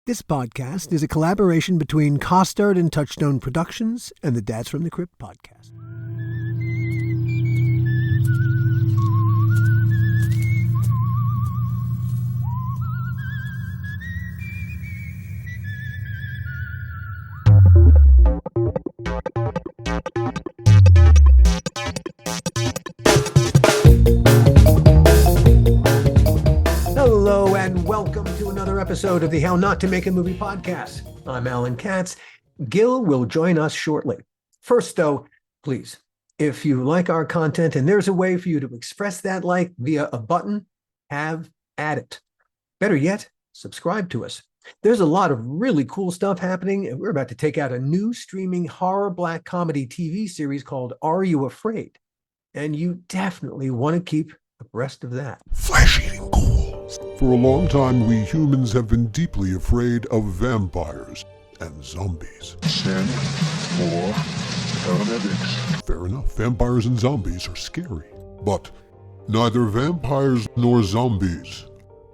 This podcast is a collaboration between Costard and Touchstone Productions and the Dads from the Crypt podcast. Hello and welcome to another episode of the How Not to Make a Movie podcast. I'm Alan Katz. Gil will join us shortly. First, though, please, if you like our content and there's a way for you to express that like via a button, have at it. Better yet, subscribe to us. There's a lot of really cool stuff happening, and we're about to take out a new streaming horror black comedy TV series called Are You Afraid? And you definitely want to keep abreast of that. Flesh-eating ghouls. For a long time, we humans have been deeply afraid of vampires and zombies. Sin for paramedics. Fair enough, vampires and zombies are scary. But neither vampires nor zombies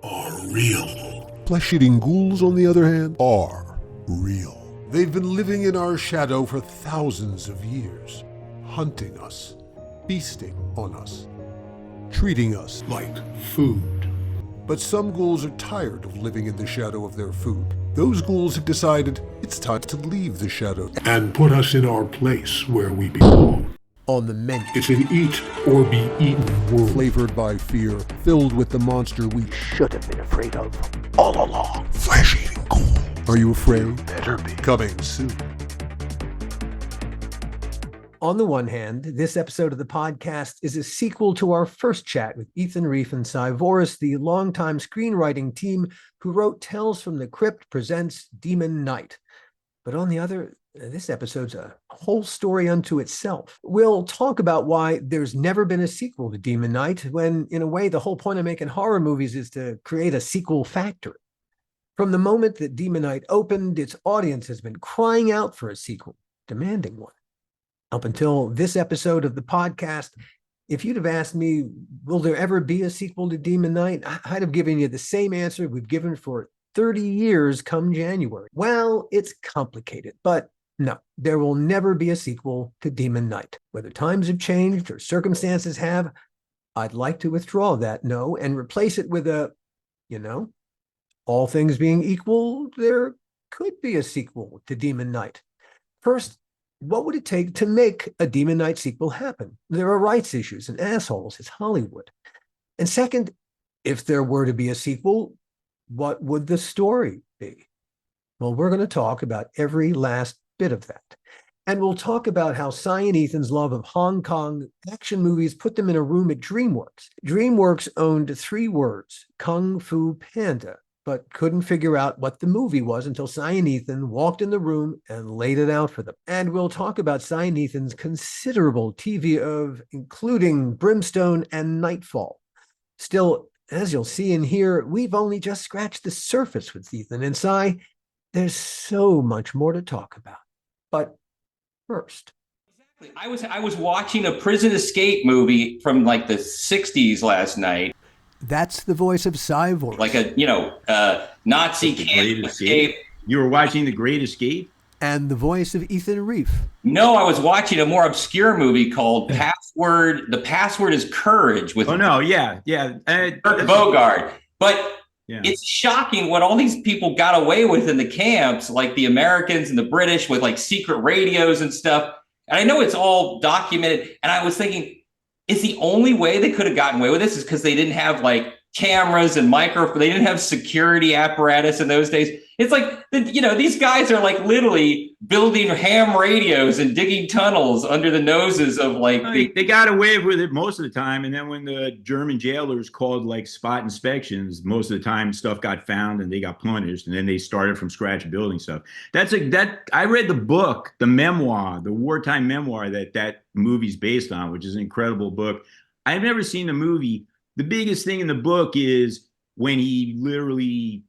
Are real. Flesh-eating ghouls, on the other hand, are real. They've been living in our shadow for thousands of years, hunting us, feasting on us, treating us Like food. But some ghouls are tired of living in the shadow of their food. Those ghouls have decided it's time to leave the shadow. And put us in our place where we belong. On the menu, It's an eat or be eaten world. Flavored by fear, filled with the monster we should have been afraid of all along. Flesh-eating ghoul. Are you afraid? Better be. Coming soon. on the one hand, this episode of the podcast is a sequel to our first chat with Ethan REIFF and VORIS, the longtime screenwriting team who wrote Tales from the Crypt presents Demon Knight. But on the other, this episode's a whole story unto itself. We'll talk about why there's never been a sequel to Demon Knight, when, in a way, the whole point of making horror movies is to create a sequel factory. From the moment that Demon Knight opened, its audience has been crying out for a sequel, demanding one. Up until this episode of the podcast, if you'd have asked me, will there ever be a sequel to Demon Knight? I'd have given you the same answer we've given for 30 years come January. Well, it's complicated, but no, there will never be a sequel to Demon Knight. Whether times have changed or circumstances have, I'd like to withdraw that no and replace it with a, all things being equal, there could be a sequel to Demon Knight. First, what would it take to make a Demon Knight sequel happen? There are rights issues and assholes. It's Hollywood. And second, if there were to be a sequel, what would the story be? Well, we're going to talk about every last bit of that. And we'll talk about how Cy and Ethan's love of Hong Kong action movies put them in a room at DreamWorks. DreamWorks owned 3 words, Kung Fu Panda, but couldn't figure out what the movie was until Cy and Ethan walked in the room and laid it out for them. And we'll talk about Cy and Ethan's considerable TV of including Brimstone and Nightfall. Still, as you'll see and hear, we've only just scratched the surface with Ethan and Cy. There's so much more to talk about. But first, I was watching a prison escape movie from like the 60s last night. that's the voice of Cy VORIS. Like a Nazi camp escape. You were watching The Great Escape? And the voice of Ethan REIFF. No, I was watching a more obscure movie called Password. The Password is Courage with Bogart. But it's shocking what all these people got away with in the camps, like the Americans and the British with like secret radios and stuff. And I know it's all documented. And I was thinking, is the only way they could have gotten away with this is because they didn't have like cameras and microphones. They didn't have security apparatus in those days. It's like, these guys are like literally building ham radios and digging tunnels under the noses of like. They got away with it most of the time. And then when the German jailers called like spot inspections, most of the time stuff got found and they got punished. And then they started from scratch building stuff. I read the book, the memoir, the wartime memoir that movie's based on, which is an incredible book. I've never seen the movie. The biggest thing in the book is when he literally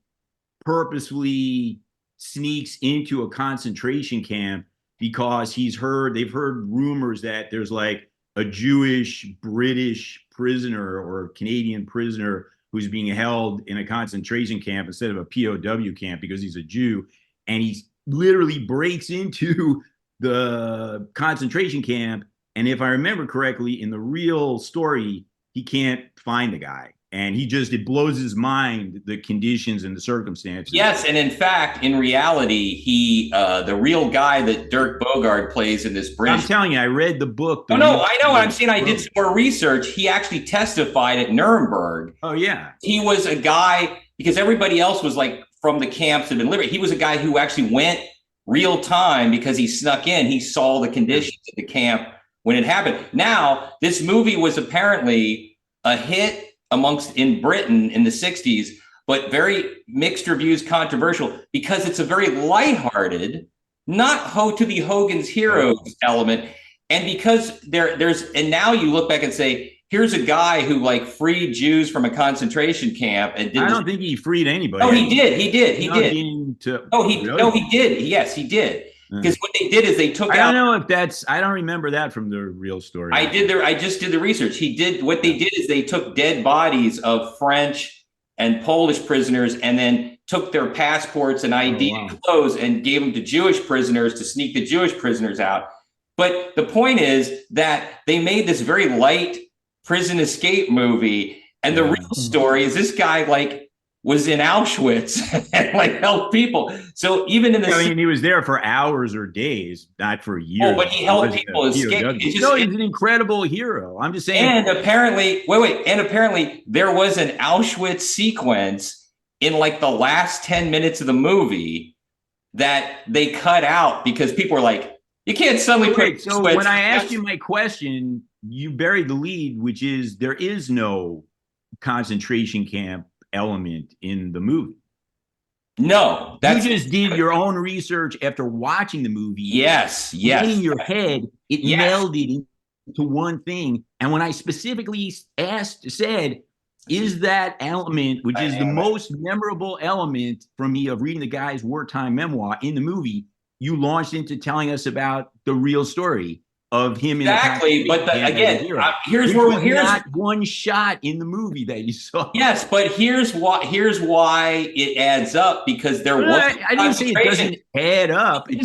purposefully sneaks into a concentration camp because they've heard rumors that there's like a Jewish British prisoner or Canadian prisoner who's being held in a concentration camp instead of a POW camp because he's a Jew, and he literally breaks into the concentration camp. And if I remember correctly, in the real story, he can't find the guy. And it blows his mind, the conditions and the circumstances. Yes, and in fact, in reality, the real guy that Dirk Bogarde plays in this British. I'm telling you, I read the book. I know. I'm saying I did some more research. He actually testified at Nuremberg. Oh, yeah. He was a guy, because everybody else was like from the camps that had been liberated. He was a guy who actually went real time because he snuck in. He saw the conditions at the camp when it happened. Now, this movie was apparently a hit in Britain in the 60s, but very mixed reviews, controversial, because it's a very lighthearted, not to be Hogan's Heroes element. And because and now you look back and say, here's a guy who like freed Jews from a concentration camp and I don't think he freed anybody. Oh, he did. He did. He did. He did. Yes, he did. Because what they did is they took out. I don't know if I don't remember that from the real story. I just did the research. What they did is they took dead bodies of French and Polish prisoners and then took their passports and ID and clothes and gave them to Jewish prisoners to sneak the Jewish prisoners out. But the point is that they made this very light prison escape movie. And the real story is this guy was in Auschwitz and helped people. So even in he was there for hours or days, not for years. Oh, but he helped people escape. He's an incredible hero. I'm just saying. And apparently, there was an Auschwitz sequence in the last 10 minutes of the movie that they cut out because people were like, you can't suddenly put. So when I asked you my question, you buried the lead, which is there is no concentration camp element in the movie. No, you just did your own research after watching the movie. Yes. In your head, it melded into one thing. And when I specifically said, is that element, which is the most memorable element for me of reading the guy's wartime memoir in the movie, you launched into telling us about the real story of him. Exactly, but here's not one shot in the movie that you saw. Yes, but here's why it adds up, because there was. I didn't say it doesn't add up. It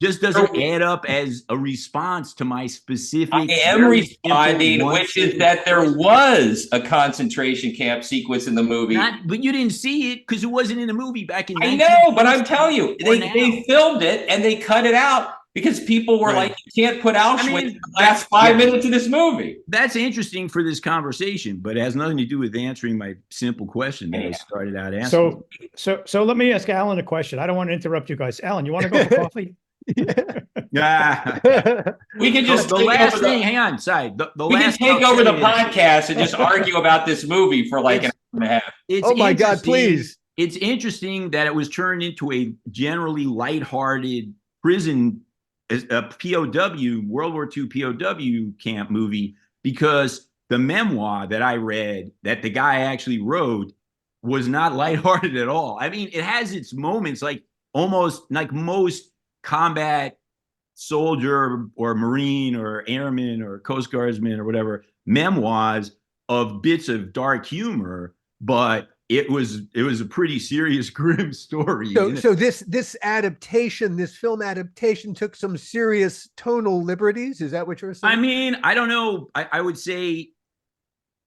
just doesn't add up as a response to my specific. I am responding, which is that there was a concentration camp sequence in the movie. But you didn't see it because it wasn't in the movie back in. I know, but I'm telling you, they filmed it and they cut it out. Because people were like, you can't put Auschwitz in the last 5 minutes of this movie. That's interesting for this conversation, but it has nothing to do with answering my simple question that I started out asking. So let me ask Alan a question. I don't want to interrupt you guys. Alan, you want to go for coffee? We can just hang on, side. We can take over the podcast and just argue about this movie for an hour and a half. Oh my God, please. It's interesting that it was turned into a generally lighthearted prison, a POW, World War II POW camp movie, because the memoir that I read that the guy actually wrote was not lighthearted at all. I mean, it has its moments, almost like most combat soldier or Marine or airman or Coast Guardsman or whatever memoirs of bits of dark humor, but it was a pretty serious, grim story. So this film adaptation took some serious tonal liberties. Is that what you're saying? I mean, I don't know. I would say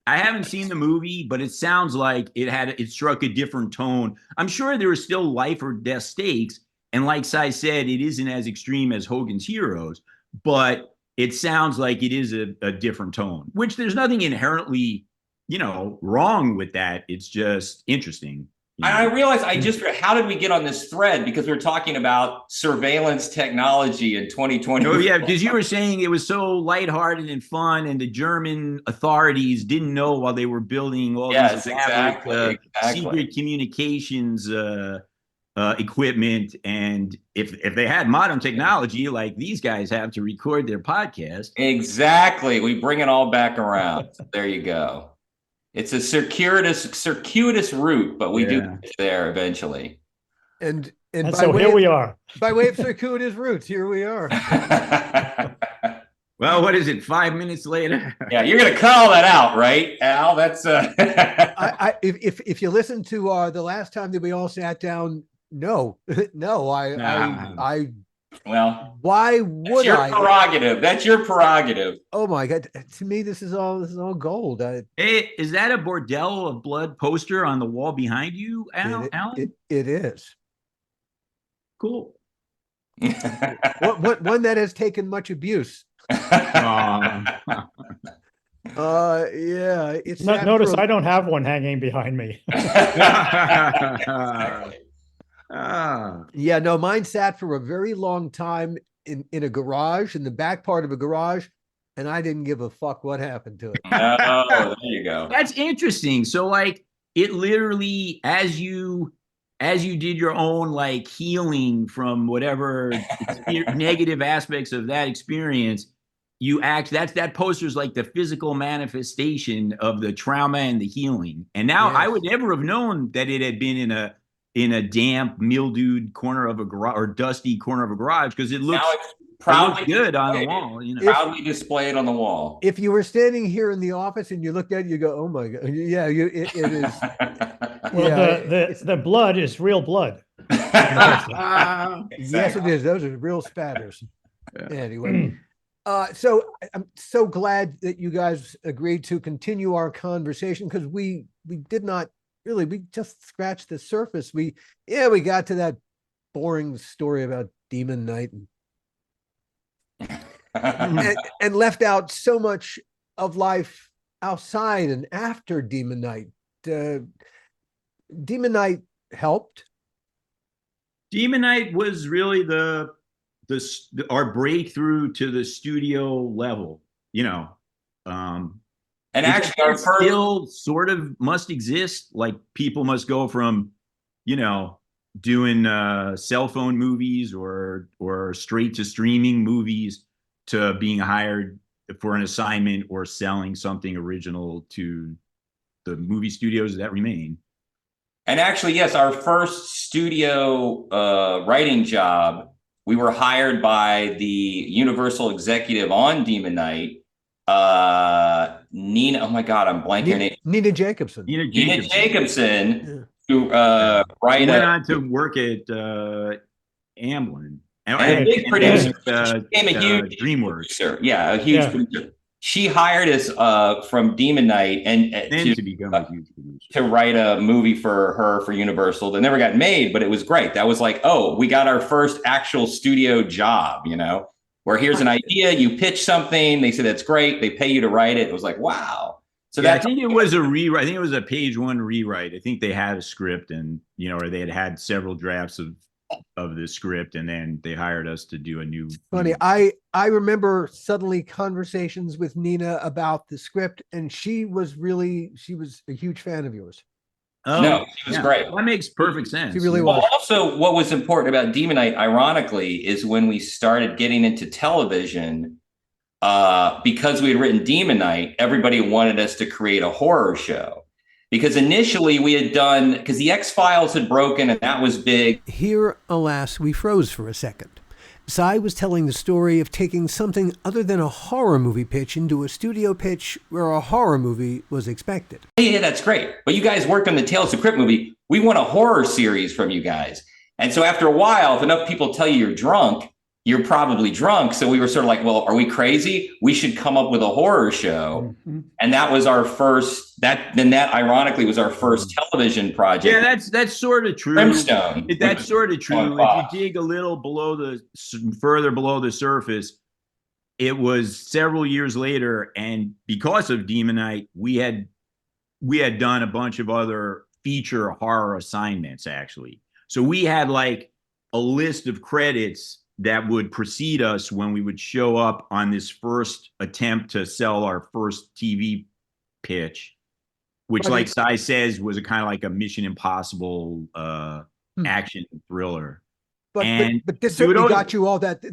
I haven't seen the movie, but it sounds like it struck a different tone. I'm sure there were still life or death stakes, and like Sai said, it isn't as extreme as Hogan's Heroes, but it sounds like it is a different tone. Which there's nothing inherently wrong with that. It's just interesting. I realized how did we get on this thread? Because we're talking about surveillance technology in 2020. Oh yeah, because you were saying it was so lighthearted and fun, and the German authorities didn't know while they were building all these secret communications equipment, and if they had modern technology like these guys have to record their podcast. Exactly, we bring it all back around. There you go. It's a circuitous route, but we do get there eventually. And so here we are. By way of circuitous routes, here we are. Well, what is it? 5 minutes later? Yeah, you're gonna cut all that out, right, Al? That's If you listen to the last time that we all sat down, no, no, I well, why that's would your I? prerogative. That's your prerogative. Oh my God! To me, this is all gold. Hey, is that a Bordello of Blood poster on the wall behind you, Alan? It is. Cool. One that has taken much abuse. Yeah, it's Notice I don't have one hanging behind me. Yeah, no, mine sat for a very long time in a garage, in the back part of a garage, and I didn't give a fuck what happened to it. Oh, there you go. That's interesting. So like it literally, as you did your own like healing from whatever negative aspects of that experience, that poster is like the physical manifestation of the trauma and the healing. And now Yes. I would never have known that it had been in a damp, mildewed corner of a garage or dusty corner of a garage, because it looks proudly good on the wall. You know, proudly displayed on the wall. If you were standing here in the office and you looked at it, you go, "Oh my God!" Yeah, it is. Well, Yeah, the blood is real blood. Yes, it is. Those are real spatters. Anyway, so I'm so glad that you guys agreed to continue our conversation, because we did not really, we just scratched the surface. We got to that boring story about Demon Knight and left out so much of life outside and after Demon Knight. Demon Knight helped. Demon Knight was really our breakthrough to the studio level, you know. And actually, our first still sort of must exist. Like people must go from, you know, doing cell phone movies or straight to streaming movies to being hired for an assignment or selling something original to the movie studios that remain. And actually, yes, our first studio writing job, we were hired by the Universal executive on Demon Knight, Nina. Oh my God, I'm blanking her name. Nina Jacobson. Nina Jacobson, who went on to work at Amblin. And a big producer. She became a huge DreamWorks. producer. Yeah, a huge producer. She hired us from Demon Knight and to become a huge producer, to write a movie for her for Universal that never got made, but it was great. That was like, oh, we got our first actual studio job, you know, where here's an idea, you pitch something, they said that's great, they pay you to write it. It was like, wow. So I think it was a rewrite. I think it was a page one rewrite. I think they had a script, and you know, or they had several drafts of the script, and then they hired us to do a new. Funny, I remember suddenly conversations with Nina about the script, and she was a huge fan of yours. Oh, no, she was great. That makes perfect sense. She really was. Also, what was important about Demon Knight, ironically, is when we started getting into television, because we had written Demon Knight, everybody wanted us to create a horror show. Because initially we had done, because the X-Files had broken and that was big. Here, alas, we froze for a second. Cy was telling the story of taking something other than a horror movie pitch into a studio pitch where a horror movie was expected. Yeah, that's great. But you guys worked on the Tales of the Crypt movie. We want a horror series from you guys. And so after a while, if enough people tell you you're drunk, you're probably drunk. So we were sort of like, well, are we crazy? We should come up with a horror show. Mm-hmm. And that was our first, that ironically was our first television project. Yeah, that's sort of true. Brimstone. That's sort of true. If you dig a little further below the surface, it was several years later. And because of Demon Knight, we had done a bunch of other feature horror assignments, actually. So we had like a list of credits that would precede us when we would show up on this first attempt to sell our first TV pitch, which, like Cy says, was a kind of like a Mission Impossible action thriller. But this certainly got you all that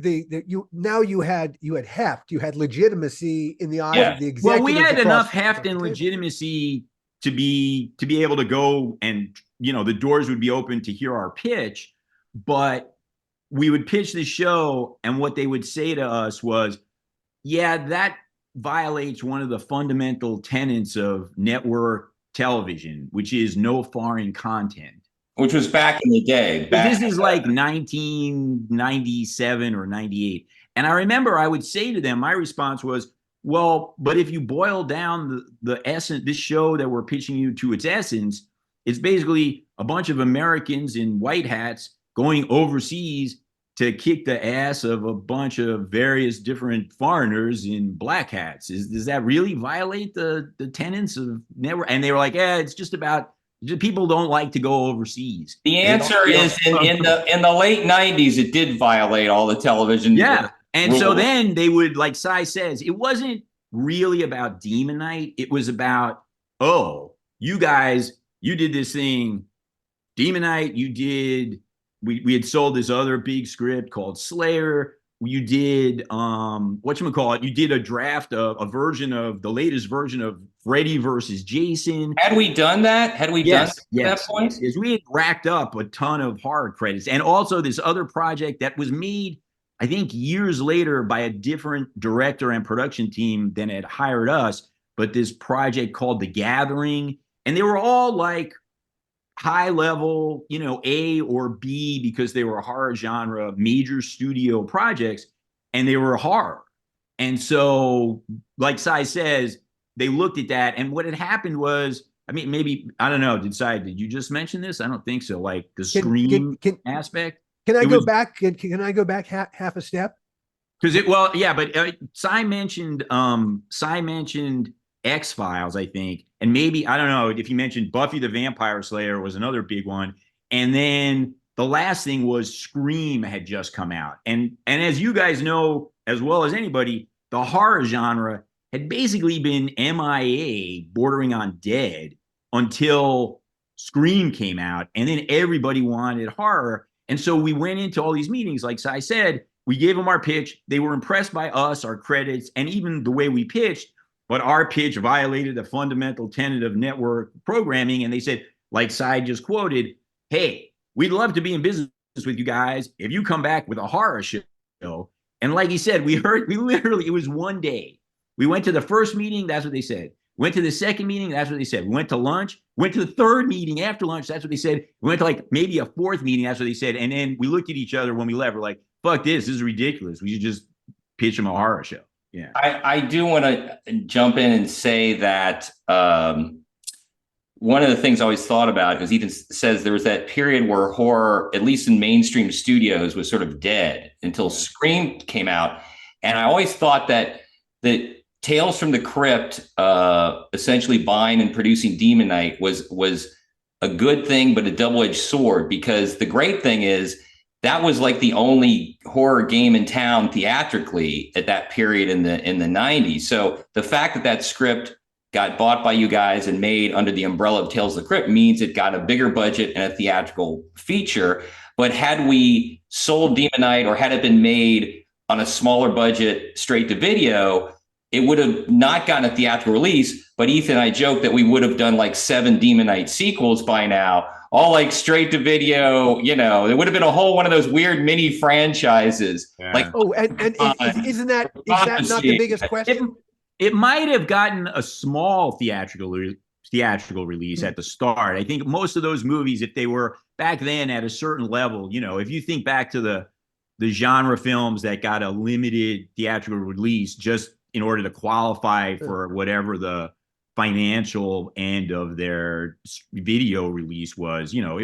you had heft, you had legitimacy in the eyes of the executives. Well, we had enough heft and legitimacy to be able to go, and you know, the doors would be open to hear our pitch, but we would pitch the show, and what they would say to us was, Yeah, that violates one of the fundamental tenets of network television, which is no foreign content. Which was back in the day. This is like 1997 or 98. And I remember I would say to them, my response was, well, but if you boil down the essence, this show that we're pitching you to its essence, it's basically a bunch of Americans in white hats going overseas to kick the ass of a bunch of various different foreigners in black hats. Does that really violate the tenets of network? And they were like, yeah, it's just about people don't like to go overseas. The answer is in the late 90s, it did violate all the television. Yeah. And rules. so then they would, like Cy says, it wasn't really about Demon Knight. It was about, oh, you guys, you did this thing, Demon Knight, you did, we had sold this other big script called Slayer. You did, whatchamacallit, you did a draft, a version of, the latest version of Freddy versus Jason. Had we done that? Had we done that point? Yes, we had racked up a ton of horror credits. And also this other project that was made, I think, years later by a different director and production team than had hired us, but this project called The Gathering. And they were all like high level, you know, A or B, because they were horror genre, major studio projects, and they were horror. And so, like Cy says, they looked at that, and what had happened was, I mean, maybe, I don't know, did you just mention this? I don't think so. Like the Scream aspect. Can I go back? Can I go back half a step? Because but Cy mentioned X-Files, I think, and maybe, I don't know if you mentioned Buffy the Vampire Slayer was another big one, and then the last thing was Scream had just come out, and as you guys know as well as anybody, the horror genre had basically been MIA, bordering on dead, until Scream came out, and then everybody wanted horror. And so we went into all these meetings, like Cy said, we gave them our pitch. They were impressed by us, our credits, and even the way we pitched. But our pitch violated a fundamental tenet of network programming. And they said, like Cy just quoted, hey, we'd love to be in business with you guys if you come back with a horror show. And like he said, we literally, it was one day. We went to the first meeting, that's what they said. Went to the second meeting, that's what they said. We went to lunch, went to the third meeting after lunch, that's what they said. We went to like maybe a fourth meeting, that's what they said. And then we looked at each other when we left. We're like, fuck this is ridiculous. We should just pitch them a horror show. Yeah. I do want to jump in and say that one of the things I always thought about, because Ethan says there was that period where horror, at least in mainstream studios, was sort of dead until Scream came out. And I always thought that Tales from the Crypt, essentially buying and producing Demon Knight was a good thing, but a double-edged sword, because the great thing is that was like the only horror game in town theatrically at that period in the 90s. So the fact that script got bought by you guys and made under the umbrella of Tales of the Crypt means it got a bigger budget and a theatrical feature. But had we sold Demon Knight, or had it been made on a smaller budget straight to video, it would have not gotten a theatrical release. But Ethan and I joked that we would have done like 7 Demon Knight sequels by now, all like straight to video. You know, it would have been a whole one of those weird mini franchises. Yeah. Like, isn't that not the biggest question? It might have gotten a small theatrical release at the start. I think most of those movies, if they were back then at a certain level, you know, if you think back to the genre films that got a limited theatrical release just in order to qualify for whatever the financial end of their video release was, you know,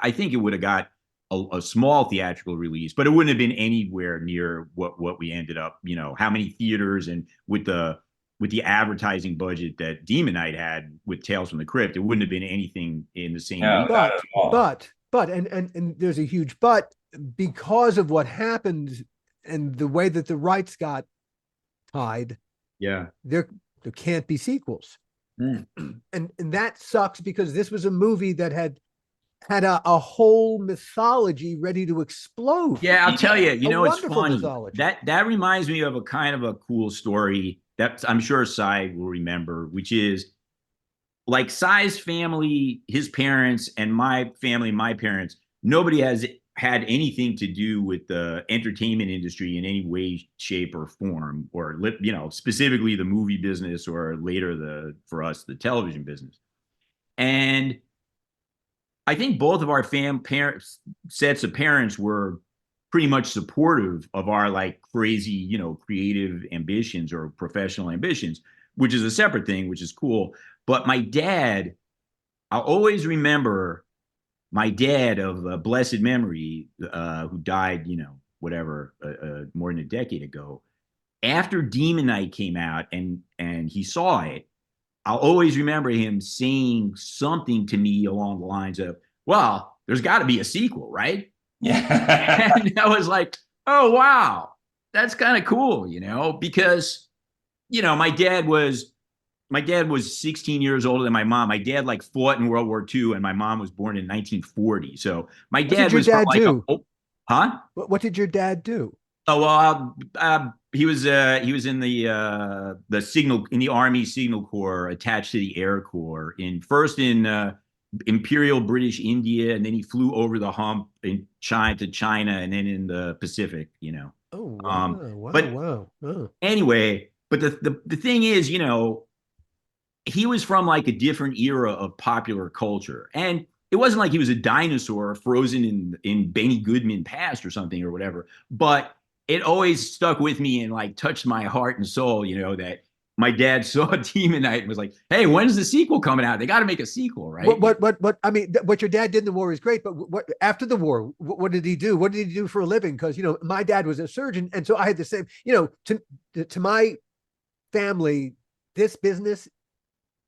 I think it would have got a small theatrical release, but it wouldn't have been anywhere near what we ended up, you know, how many theaters, and with the advertising budget that Demon Knight had with Tales from the Crypt, it wouldn't have been anything in the same. No, but there's a huge but, because of what happened and the way that the rights got tied. Yeah, there can't be sequels. And that sucks, because this was a movie that had a whole mythology ready to explode. Yeah, I'll tell you, it's funny. Mythology. That reminds me of a kind of a cool story that I'm sure Cy will remember, which is like Cy's family, his parents, and my family, my parents, nobody had anything to do with the entertainment industry in any way, shape, or form, or specifically the movie business, or later for us the television business. And I think both of our sets of parents were pretty much supportive of our like crazy, creative ambitions or professional ambitions, which is a separate thing, which is cool. But my dad, I'll always remember my dad of blessed memory, who died, more than a decade ago. After Demon Knight came out and he saw it, I'll always remember him saying something to me along the lines of, well, there's got to be a sequel, right? Yeah. And I was like, oh, wow, that's kind of cool, because, my dad was 16 years older than my mom. My dad like fought in World War II, and my mom was born in 1940. So my dad was dad do? Huh? What did your dad do? Oh, well, he was in the signal, in the Army Signal Corps, attached to the Air Corps, first in Imperial British India, and then he flew over the hump in China, and then in the Pacific. Oh, wow, wow. Anyway, but the thing is, he was from like a different era of popular culture, and it wasn't like he was a dinosaur frozen in Benny Goodman past or something or whatever, but it always stuck with me and like touched my heart and soul, that my dad saw Demon Knight and was like, hey, when's the sequel coming out? They got to make a sequel, right? I mean, what your dad did in the war is great, but what after the war, what did he do? What did he do for a living? Because, my dad was a surgeon. And so I had the same, to my family, this business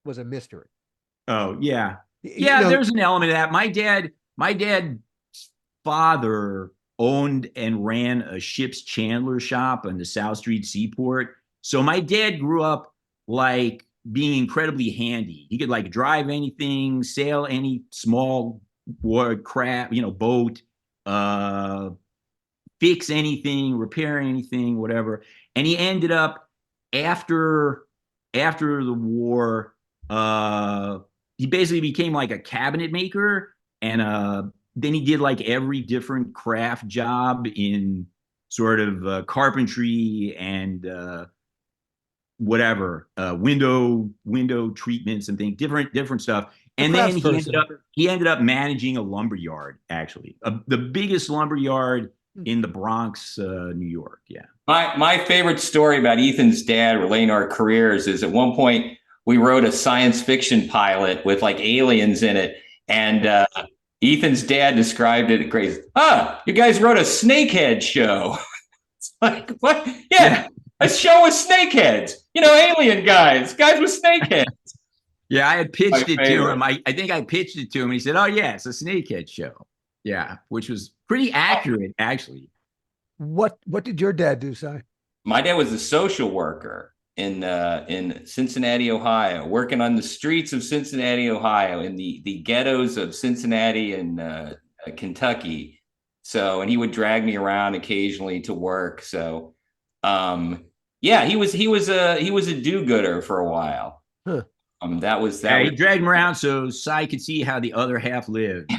was a mystery. Oh, yeah. Yeah, there's an element of that. My dad's father owned and ran a ship's chandler shop on the South Street Seaport. So my dad grew up like being incredibly handy. He could like drive anything, sail any small craft, boat, fix anything, repair anything, whatever. And he ended up after the war, he basically became like a cabinet maker, and then he did like every different craft job in sort of carpentry and whatever, window treatments and things, different stuff. And then he ended up managing a lumber yard, actually, the biggest lumber yard in the Bronx, New York. Yeah. My favorite story about Ethan's dad relating to our careers is at one point we wrote a science fiction pilot with like aliens in it, and Ethan's dad described it crazy. You guys wrote a snakehead show. It's like, what? Yeah, a show with snakeheads. Alien guys with snakeheads. Yeah, I had pitched it to him. I think I pitched it to him, and he said, "Oh yeah, it's a snakehead show." Yeah, which was pretty accurate, actually. What did your dad do, Si? My dad was a social worker in Cincinnati, Ohio, working on the streets of Cincinnati, Ohio, in the ghettos of Cincinnati and Kentucky. So, and he would drag me around occasionally to work. So, yeah, he was a do-gooder for a while. Huh. He dragged him around so Si could see how the other half lived,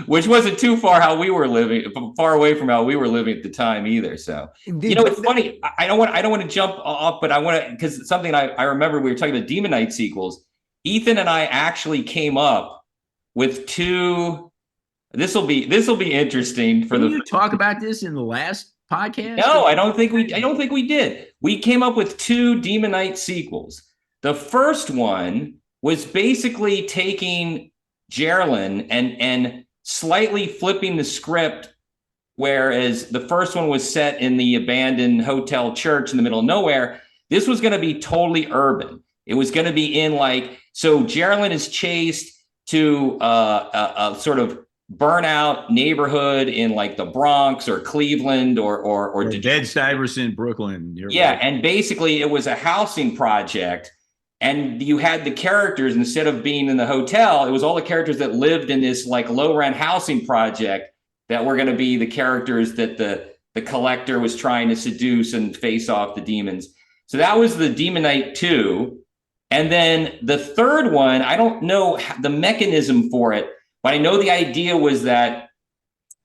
which wasn't too far far away from how we were living at the time either. So, indeed, it's funny. I don't want to jump off, but I want to, because it's something I remember we were talking about Demon Knight sequels. Ethan and I actually came up with two. This will be interesting for Didn't you talk about this in the last podcast? No, I don't think we did. We came up with two Demon Knight sequels. The first one was basically taking Geraldine and slightly flipping the script, whereas the first one was set in the abandoned hotel church in the middle of nowhere. This was going to be totally urban. It was going to be in so Geraldine is chased to a sort of burnout neighborhood in like the Bronx or Cleveland or Bed-Stuyvesant, Brooklyn. Yeah, right. And basically it was a housing project. And you had the characters, instead of being in the hotel, it was all the characters that lived in this like low rent housing project that were going to be the characters that the collector was trying to seduce and face off the demons. So that was the Demon Knight 2. And then the third one, I don't know the mechanism for it, but I know the idea was that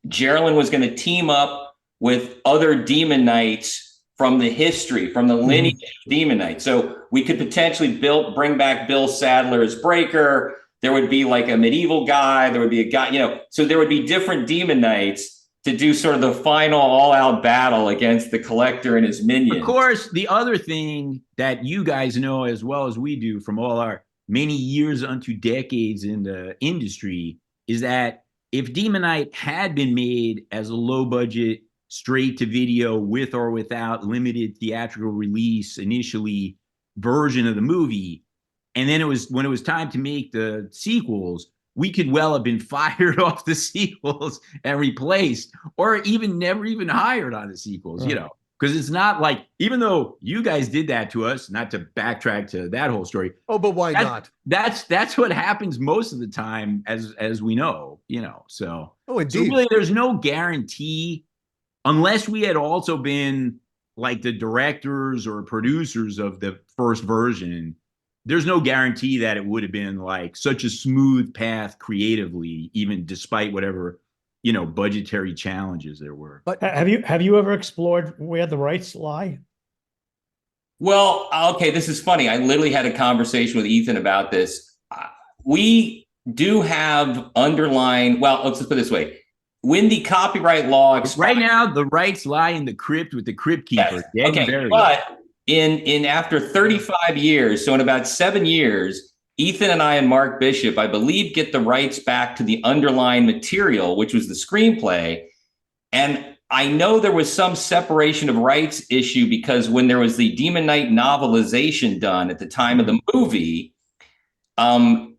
Geraldine was going to team up with other demon knights from the history, from the lineage of demon knights. So we could potentially bring back Bill Sadler as Breaker. There would be like a medieval guy. There would be a guy, so there would be different demon knights to do sort of the final all-out battle against the Collector and his minions. Of course, the other thing that you guys know as well as we do from all our many years unto decades in the industry is that if Demon Knight had been made as a low-budget, straight-to-video, with or without limited theatrical release initially version of the movie, and then when it was time to make the sequels, we could well have been fired off the sequels and replaced, or even never even hired on the sequels, because it's not like, even though you guys did that to us, not to backtrack to that whole story. Oh, but why not? That's what happens most of the time, as we know, so. Oh, indeed. So really, there's no guarantee, unless we had also been like the directors or producers of the first version. There's no guarantee that it would have been like such a smooth path creatively, even despite whatever, budgetary challenges there were. But have you ever explored where the rights lie? Well, okay, this is funny. I literally had a conversation with Ethan about this. We do have underlying, well, let's just put it this way. When the copyright law expired, right now, the rights lie in the crypt with the crypt keeper. Yes. Okay, but in after 35 years, so in about 7 years, Ethan and I and Mark Bishop, I believe, get the rights back to the underlying material, which was the screenplay. And I know there was some separation of rights issue because when there was the Demon Knight novelization done at the time of the movie, they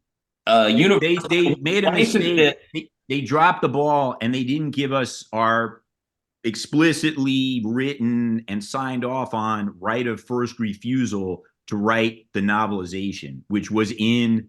made a mistake. They dropped the ball and they didn't give us our explicitly written and signed off on right of first refusal to write the novelization, which was in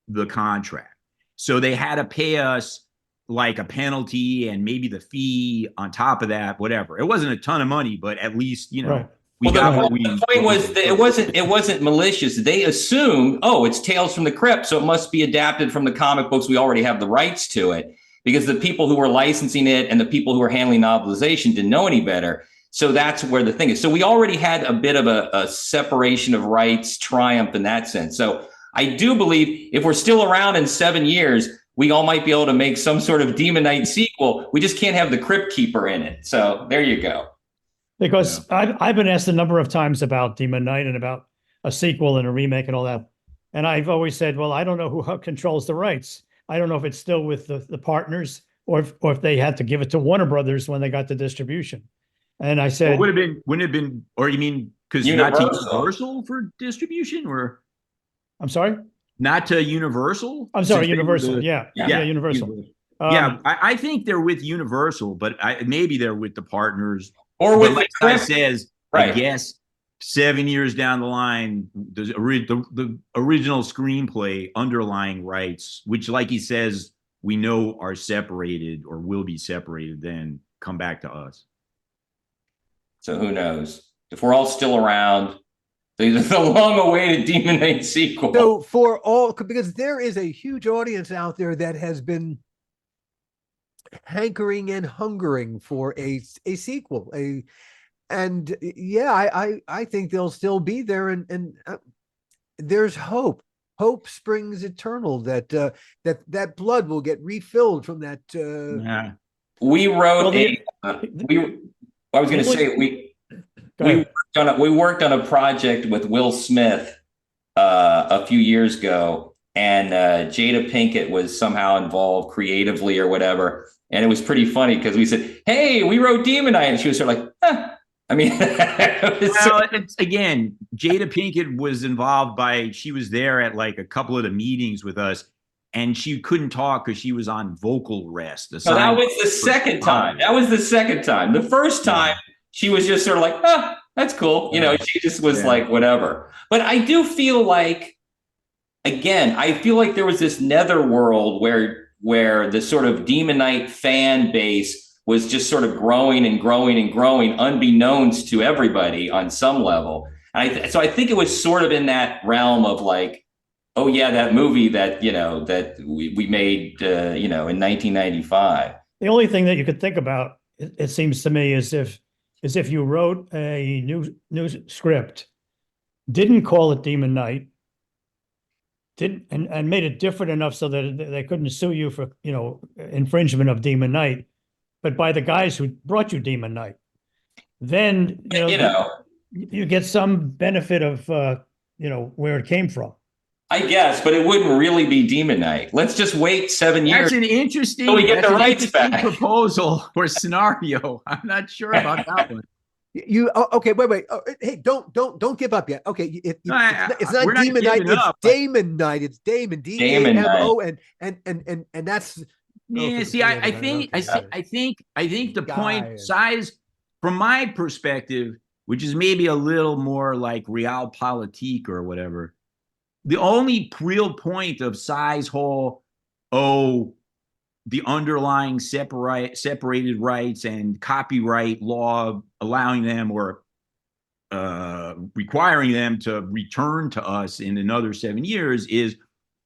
the contract. So they had to pay us like a penalty and maybe the fee on top of that, whatever. It wasn't a ton of money, but at least, right. The point was that it wasn't malicious. They assumed, it's Tales from the Crypt, so it must be adapted from the comic books. We already have the rights to it, because the people who were licensing it and the people who were handling novelization didn't know any better. So that's where the thing is. So we already had a bit of a separation of rights triumph in that sense. So I do believe if we're still around in 7 years, we all might be able to make some sort of Demon Knight sequel. We just can't have the Crypt Keeper in it. So there you go. Because I've been asked a number of times about Demon Knight and about a sequel and a remake and all that. And I've always said, well, I don't know who controls the rights. I don't know if it's still with the partners or if they had to give it to Warner Brothers when they got the distribution. And I said, wouldn't it have been, or you mean because not to Universal for distribution, or I'm sorry, not to Universal? I'm sorry, Universal. Yeah, Universal. I think they're with Universal, but maybe they're with the partners. Or with like I says, right. I guess 7 years down the line, the original screenplay underlying rights, which, like he says, we know are separated or will be separated, then come back to us. So who knows? If we're all still around, there's a long-awaited Demon Knight sequel. So because there is a huge audience out there that has been hankering and hungering for a sequel, I think they'll still be there, and there's hope. Hope springs eternal. That blood will get refilled from that. We wrote I was going to say we worked on a project with Will Smith a few years ago, and Jada Pinkett was somehow involved creatively or whatever, and it was pretty funny because we said, "Hey, we wrote Demon Knight," and she was sort of like, I mean, it's, again, Jada Pinkett was involved she was there at like a couple of the meetings with us, and she couldn't talk because she was on vocal rest. So that was the second time. The first time she was just sort of like, that's cool. She just was like, whatever. But I do feel like, again, there was this netherworld where the sort of Demon Knight fan base was just sort of growing and growing and growing, unbeknownst to everybody on some level. And so I think it was sort of in that realm of like, oh yeah, that movie that we made in 1995. The only thing that you could think about, it seems to me, is if you wrote a new script, didn't call it Demon Knight, and made it different enough so that they couldn't sue you for, infringement of Demon Knight, but by the guys who brought you Demon Knight, then you get some benefit of where it came from. I guess, but it wouldn't really be Demon Knight. Let's just wait 7 years. That's an interesting, till we get the rights back. Proposal or scenario. I'm not sure about that one. Okay, wait. Oh, hey, don't give up yet. Okay, it's not Demon Knight. It's Damon Knight. It's Damon. D-A-M-O, and that's. Yeah. See, I think the point size, from my perspective, which is maybe a little more like realpolitik or whatever. The only real point of size whole, the underlying separated rights and copyright law allowing them or requiring them to return to us in another 7 years is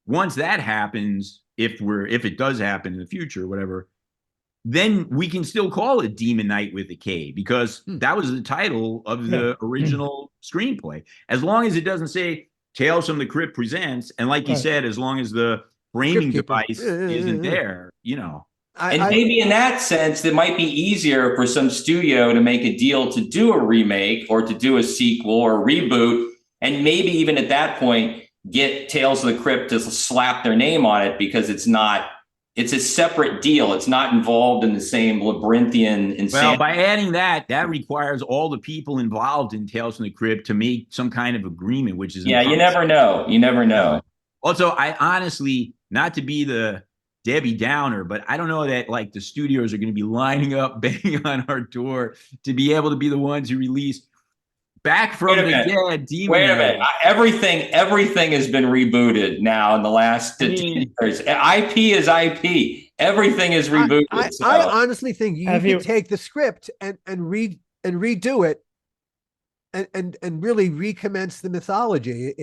once that happens, if it does happen in the future, whatever, then we can still call it Demon Knight with a K, because that was the title of the original screenplay. As long as it doesn't say Tales from the Crypt presents, and like you said, as long as the framing device isn't there, And maybe in that sense, it might be easier for some studio to make a deal to do a remake or to do a sequel or a reboot, and maybe even at that point get Tales of the Crypt to slap their name on it, because it's a separate deal. It's not involved in the same labyrinthian insanity. Well, by adding that requires all the people involved in Tales from the Crypt to make some kind of agreement, which is impossible. You never know. Also, I honestly, not to be the Debbie Downer, but I don't know that like the studios are going to be lining up, banging on our door to be able to be the ones who release Back from the Dead. Wait a minute. Everything has been rebooted now in the last 10 years. IP is IP. Everything is rebooted. I honestly think you can take the script and redo it and really recommence the mythology.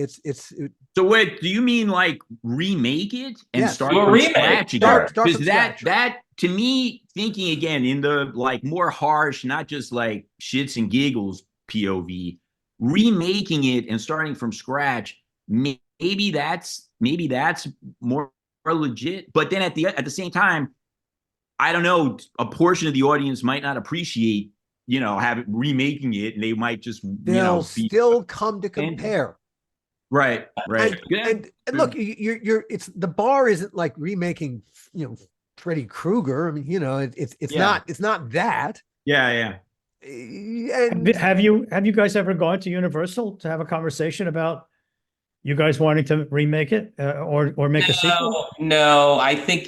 So wait, do you mean like remake it and start from scratch again? Because that to me, thinking again in the like more harsh, not just like shits and giggles POV, remaking it and starting from scratch, maybe that's more legit. But then at the same time, I don't know, a portion of the audience might not appreciate remaking it, and they might just they'll still come to compare. Right. And look, it's the bar isn't like remaking Freddy Krueger. I mean, it's not that. Yeah. And have you guys ever gone to Universal to have a conversation about you guys wanting to remake it or make a sequel? No, I think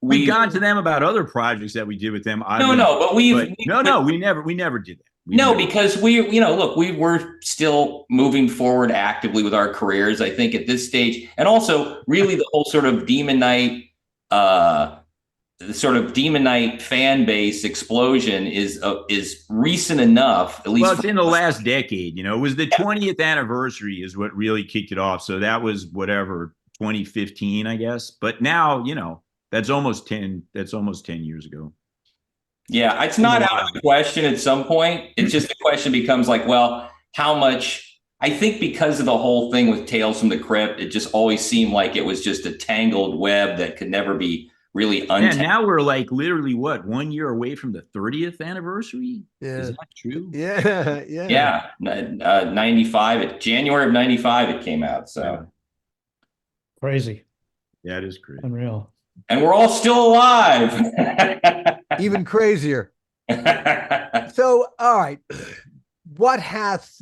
we've gone to them about other projects that we did with them. We never did that. Because we were still moving forward actively with our careers, I think, at this stage. And also really the whole sort of Demon Knight fan base explosion is recent enough, at least. Well, it's in the last decade. It was the 20th anniversary is what really kicked it off. So that was 2015, I guess. But now, that's almost 10 years ago. Yeah, it's not out of the question at some point. It's just the question becomes like, well, how much? I think because of the whole thing with Tales from the Crypt, it just always seemed like it was just a tangled web that could never be really untangled. Yeah, now we're like literally 1 year away from the 30th anniversary? Yeah. Is that true? Yeah. Yeah, 95, January of 95 it came out, so. Crazy. Yeah, it is crazy. Unreal. And we're all still alive. Even crazier. So, all right. What hath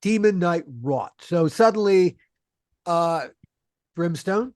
Demon Knight wrought? So suddenly, Brimstone?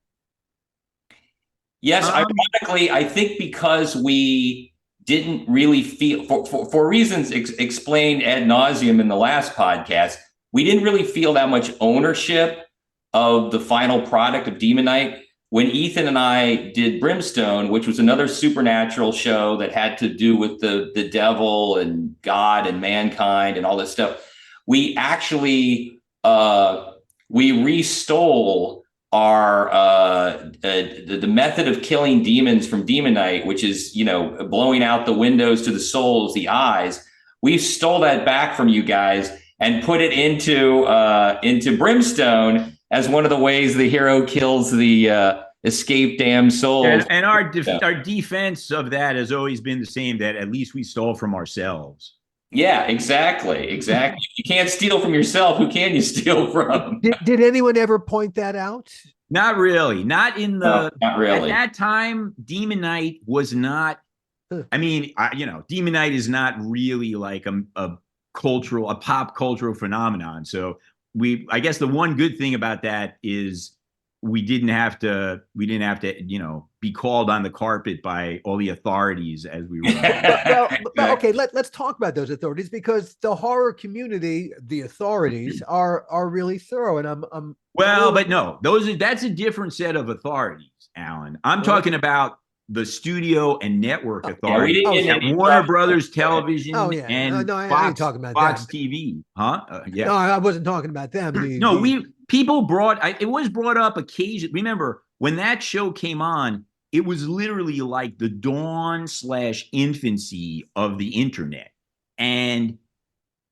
Yes, ironically, I think because we didn't really feel, for reasons explained ad nauseum in the last podcast, we didn't really feel that much ownership of the final product of Demon Knight. When Ethan and I did Brimstone, which was another supernatural show that had to do with the devil and God and mankind and all this stuff, we actually we restole our the method of killing demons from Demon Knight, which is, you know, blowing out the windows to the souls, the eyes. We stole that back from you guys and put it into Brimstone as one of the ways the hero kills the escaped damned souls. And our defense of that has always been the same, that at least we stole from ourselves. Yeah, exactly. If you can't steal from yourself, who can you steal from? Did anyone ever point that out? Not really. Not in the. No, not really. At that time, Demon Knight was not. I mean, Demon Knight is not really like a pop cultural phenomenon. So I guess the one good thing about that is we didn't have to, you know, be called on the carpet by all the authorities as we were. But okay, let's talk about those authorities, because the horror community, the authorities are really thorough, and but no, that's a different set of authorities, Alan. I'm talking about the studio and network authorities at Warner Brothers Television and I ain't talking about Fox them. TV, huh? Yeah. No, I wasn't talking about them. People it was brought up occasionally. Remember when that show came on, it was literally like the dawn/infancy of the internet. And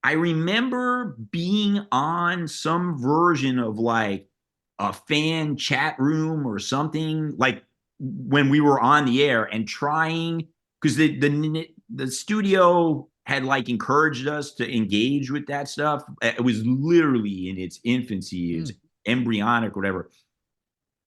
I remember being on some version of like a fan chat room or something, like when we were on the air, and trying, because the studio had like encouraged us to engage with that stuff. It was literally in its infancy, it's embryonic, whatever.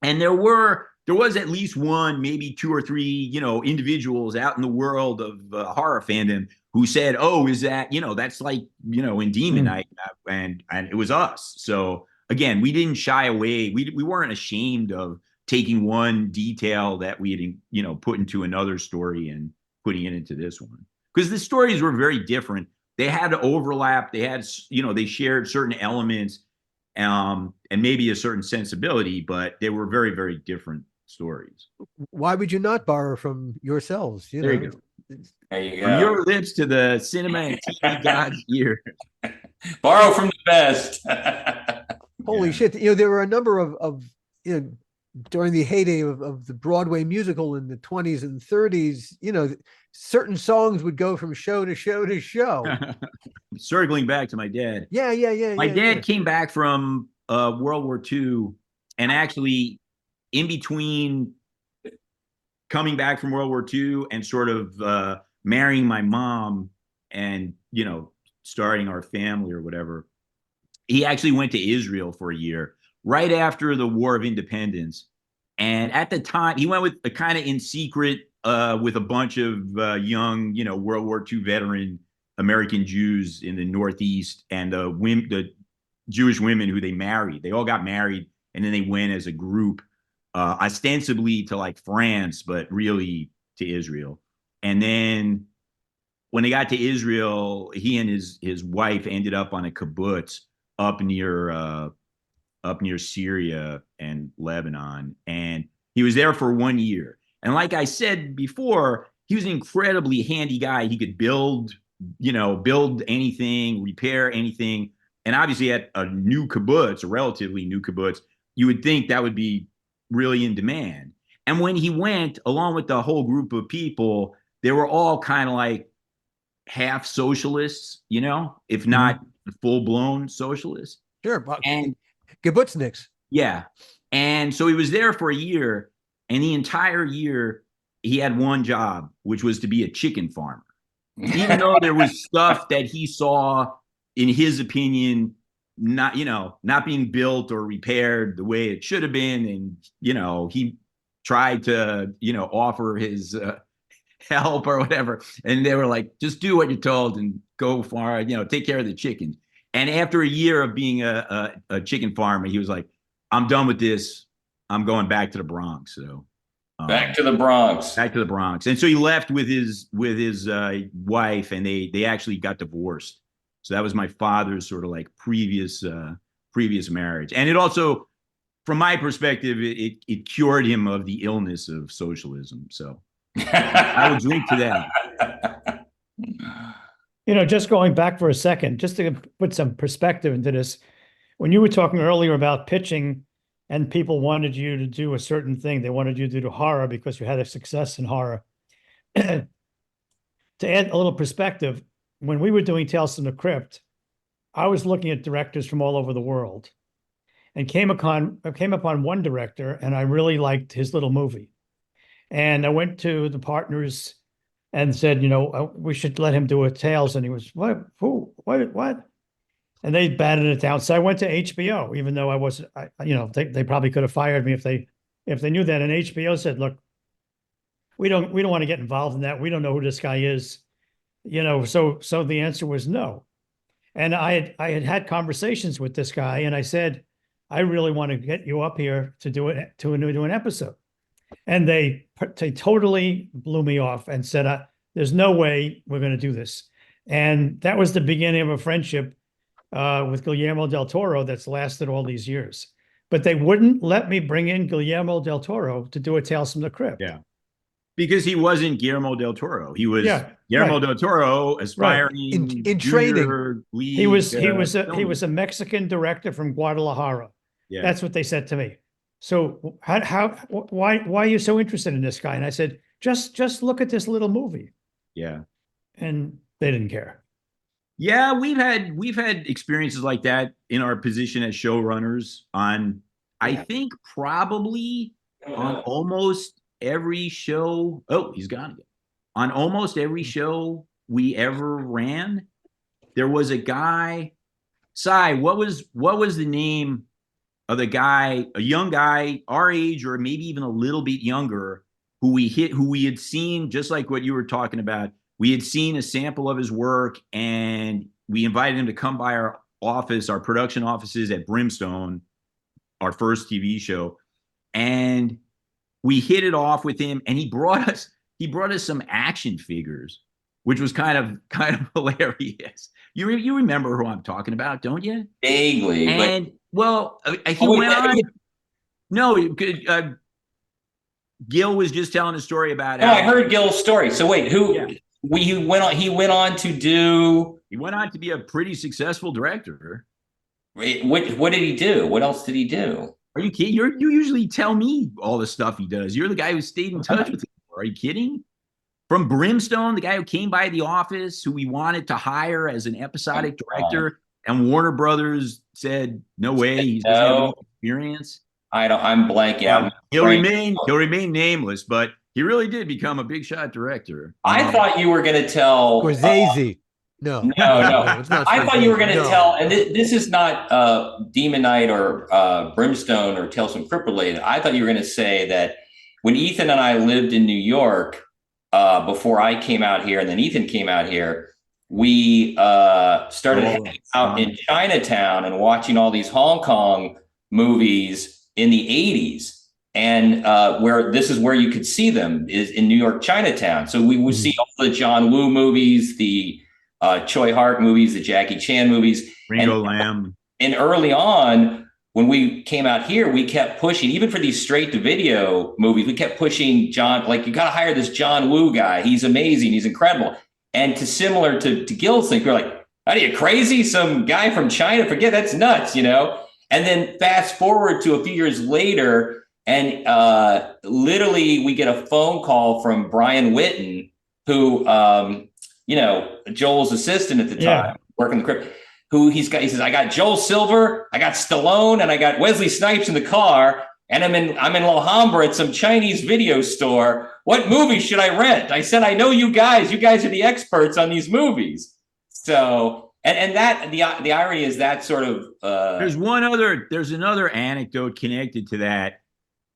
And there was at least one, maybe two or three, you know, individuals out in the world of horror fandom who said, "Oh, is that, you know, that's like, you know, in Demon Knight," and it was us. So again, we didn't shy away. We weren't ashamed of taking one detail that we had, you know, put into another story and putting it into this one, because the stories were very different. They had to overlap. They had, you know, they shared certain elements, and maybe a certain sensibility, but they were very, very different stories. Why would you not borrow from yourselves? There you go. There you go. From your lips to the cinema and TV God's ear. Borrow from the best. Holy shit! You know, there were a number of you know, during the heyday of the Broadway musical in the 20s and 30s, you know, certain songs would go from show to show to show. Circling back to my dad. Yeah. My dad came back from World War II, and actually in between coming back from World War II and sort of marrying my mom and, you know, starting our family or whatever, he actually went to Israel for a year right after the War of Independence. And at the time, he went with a kind of in secret with a bunch of young, you know, World War II veteran American Jews in the Northeast, and the Jewish women who they married. They all got married, and then they went as a group, ostensibly to like France, but really to Israel. And then when they got to Israel, he and his wife ended up on a kibbutz up near Syria and Lebanon. And he was there for 1 year. And like I said before, he was an incredibly handy guy. He could build anything, repair anything. And obviously at a new kibbutz, a relatively new kibbutz, you would think that would be really in demand. And when he went, along with the whole group of people, they were all kind of like half socialists, you know, if not full-blown socialists. Sure. And Kibbutzniks. yeah. And so he was there for a year, and the entire year he had one job, which was to be a chicken farmer. Even though there was stuff that he saw, in his opinion, not being built or repaired the way it should have been. And, you know, he tried to, you know, offer his help or whatever. And they were like, just do what you're told and go far, you know, take care of the chickens. And after a year of being a chicken farmer, he was like, I'm done with this. I'm going back to the Bronx. So back to the Bronx. Back to the Bronx. And so he left with his wife, and they actually got divorced. So that was my father's sort of like previous marriage. And it also, from my perspective, it cured him of the illness of socialism. So I would drink to that. You know, just going back for a second, just to put some perspective into this, when you were talking earlier about pitching and people wanted you to do a certain thing. They wanted you to do horror because you had a success in horror. To add a little perspective, when we were doing Tales from the Crypt, I was looking at directors from all over the world and came upon one director, and I really liked his little movie. And I went to the partners and said, we should let him do a Tales. And he was, what? Who? What? And they batted it down. So I went to HBO, even though I wasn't, they probably could have fired me if they knew that. And HBO said, look, we don't want to get involved in that. We don't know who this guy is, so the answer was no. And I had conversations with this guy, and I said, I really want to get you up here to do an episode. And they totally blew me off and said, there's no way we're going to do this. And that was the beginning of a friendship with Guillermo del Toro that's lasted all these years. But they wouldn't let me bring in Guillermo del Toro to do a Tales from the Crypt. Yeah. Because he wasn't Guillermo del Toro. He was Guillermo del Toro, aspiring in training. League, he was a Mexican director from Guadalajara. Yeah. That's what they said to me. So why are you so interested in this guy? And I said, just look at this little movie. Yeah. And they didn't care. Yeah, we've had experiences like that in our position as showrunners on, I think probably on almost every show. Oh, he's gone again. On almost every show we ever ran, there was a guy. Cy, what was the name of the guy, a young guy our age or maybe even a little bit younger, who we had seen, just like what you were talking about. We had seen a sample of his work, and we invited him to come by our office, our production offices at Brimstone, our first TV show. And we hit it off with him, and he brought us some action figures, which was kind of hilarious. You remember who I'm talking about, don't you? Vaguely. And he went on. No, Gil was just telling a story about it. I heard Gil's story. So wait, who? Yeah. He went on to do. He went on to be a pretty successful director. Wait, what did he do? What else did he do? Are you kidding? You usually tell me all the stuff he does. You're the guy who stayed in touch with him. Are you kidding? From Brimstone, the guy who came by the office, who we wanted to hire as an episodic director, and Warner Brothers said, "No way, he doesn't have any experience." I'm blanking out. He'll remain nameless, but he really did become a big shot director. I thought you were going to tell Scorsese. No. It's not. I thought you were going to tell, and this is not Demon Knight or Brimstone or Tales from Crypt related. I thought you were going to say that when Ethan and I lived in New York before I came out here, and then Ethan came out here, we started hanging out in Chinatown and watching all these Hong Kong movies in the 80s. And where this is where you could see them is in New York, Chinatown. So we would see all the John Woo movies, the Choi Hart movies, the Jackie Chan movies. Ringo Lam. And early on, when we came out here, we kept pushing, even for these straight to video movies, we kept pushing John, like, you got to hire this John Woo guy. He's amazing. He's incredible. And similar to Gil's thing, we're like, are you crazy? Some guy from China? Forget, that's nuts, And then fast forward to a few years later, and literally we get a phone call from Brian Whitten, who, Joel's assistant at the time, working the Crypt, he says, I got Joel Silver, I got Stallone, and I got Wesley Snipes in the car, and I'm in Alhambra at some Chinese video store. What movie should I rent? I said, I know you guys are the experts on these movies. So, and that the irony is that sort of there's another anecdote connected to that,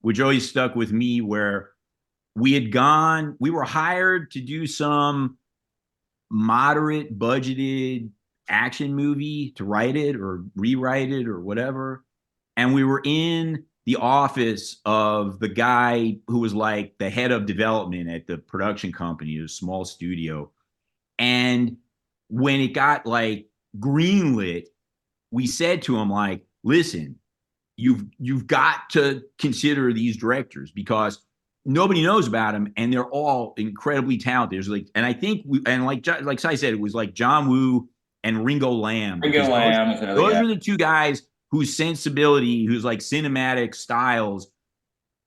which always stuck with me, where we were hired to do some moderate budgeted action movie, to write it or rewrite it or whatever. And we were in the office of the guy who was like the head of development at the production company, a small studio. And when it got like greenlit, we said to him, like, listen, you've got to consider these directors, because nobody knows about them, and they're all incredibly talented. There's like Cy said, it was like John Woo and Ringo Lam. Those are the two guys whose sensibility, whose like cinematic styles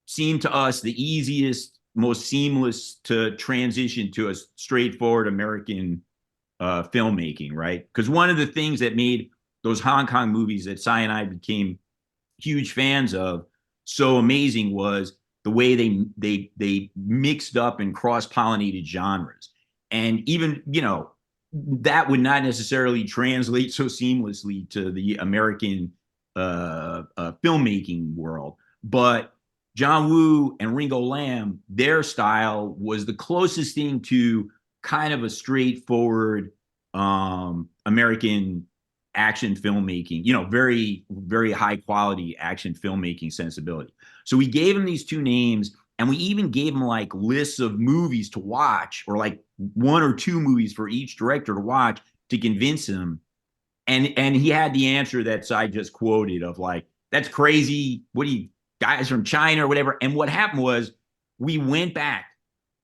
seemed to us the easiest, most seamless to transition to a straightforward American filmmaking, right? Because one of the things that made those Hong Kong movies that Cy and I became huge fans of so amazing was the way they mixed up and cross-pollinated genres. And even, you know, that would not necessarily translate so seamlessly to the American filmmaking world. But John Woo and Ringo Lam, their style was the closest thing to kind of a straightforward American action filmmaking, you know, very, very high quality action filmmaking sensibility. So we gave him these two names, and we even gave him like lists of movies to watch, or like 1 or 2 movies for each director to watch to convince him. And he had the answer that I just quoted of like, that's crazy. What do you guys from China or whatever? And what happened was we went back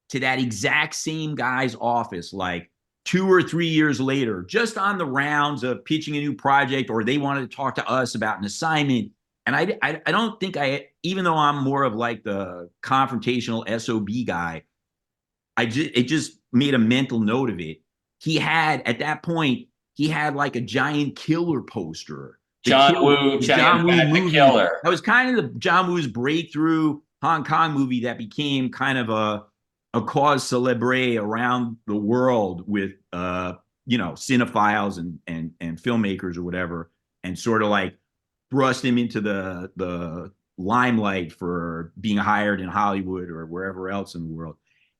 to that exact same guy's office like 2 or 3 years later, just on the rounds of pitching a new project, or they wanted to talk to us about an assignment. And I don't think even though I'm more of like the confrontational SOB guy, it just made a mental note of it. He had, at that point, he had like a giant killer poster. John Woo, the Killer. That was kind of the John Woo's breakthrough Hong Kong movie that became kind of a cause célèbre around the world with you know, cinephiles and filmmakers or whatever, and sort of like thrust him into the limelight for being hired in Hollywood or wherever else in the world.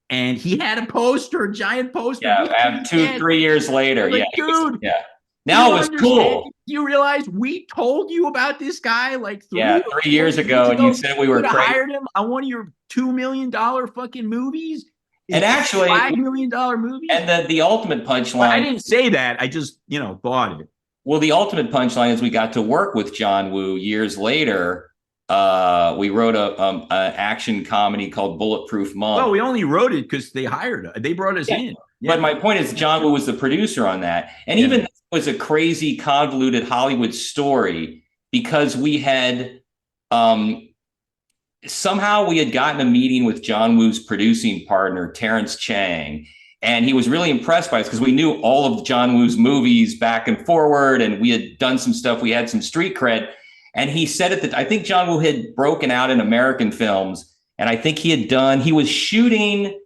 And he had a poster, a giant poster. Yeah, 2-3 years later. Like, yeah, dude. Yeah. Now it was cool. You realize we told you about this guy like 3 years ago, and you said we were crazy. Hired him on one of your $2 million fucking movies. And actually, $5 million movie. And the ultimate punchline. Well, I didn't say that. I just, you know, thought it. Well, the ultimate punchline is we got to work with John Woo years later. We wrote a action comedy called Bulletproof Monk. Well, we only wrote it because they hired us. They brought us in. Yeah. But my point is, John Woo was the producer on that, and even that was a crazy, convoluted Hollywood story because we had somehow we had gotten a meeting with John Woo's producing partner, Terrence Chang. And he was really impressed by us because we knew all of John Woo's movies back and forward, and we had done some stuff. We had some street cred. And he said that I think John Woo had broken out in American films. And I think he was shooting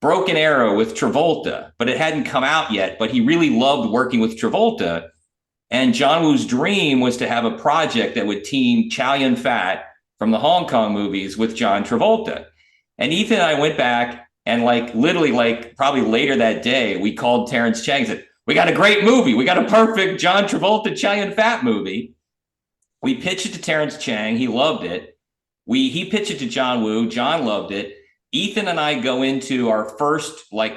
Broken Arrow with Travolta, but it hadn't come out yet. But he really loved working with Travolta. And John Woo's dream was to have a project that would team Chow Yun-fat from the Hong Kong movies with John Travolta. And Ethan and I went back, and like literally like probably later that day, we called Terrence Chang and said, we got a great movie. We got a perfect John Travolta, Chow Yun-fat movie. We pitched it to Terrence Chang. He loved it. He pitched it to John Woo. John loved it. Ethan and I go into our first, like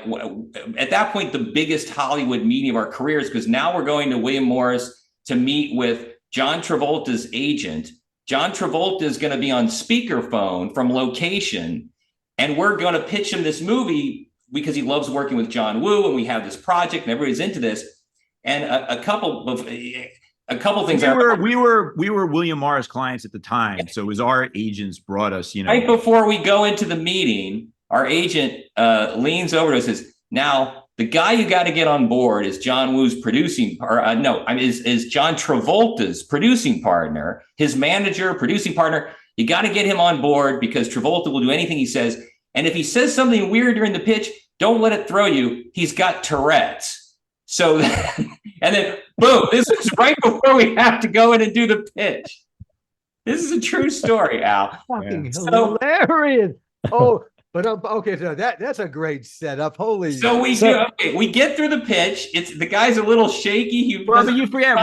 at that point, the biggest Hollywood meeting of our careers, because now we're going to William Morris to meet with John Travolta's agent. John Travolta is going to be on speakerphone from location. And we're going to pitch him this movie because he loves working with John Woo, and we have this project, and everybody's into this. And a couple things. We were William Morris clients at the time, so it was our agents brought us. You know, right before we go into the meeting, our agent leans over to us and says, "Now the guy you got to get on board is John Woo's is John Travolta's producing partner, his manager, producing partner." You got to get him on board because Travolta will do anything he says. And if he says something weird during the pitch, don't let it throw you. He's got Tourette's. So, and then boom, this is right before we have to go in and do the pitch. This is a true story, Al. Fucking hilarious. Oh, but okay, so that's a great setup. Holy. So we get through the pitch. It's the guy's a little shaky. But you forget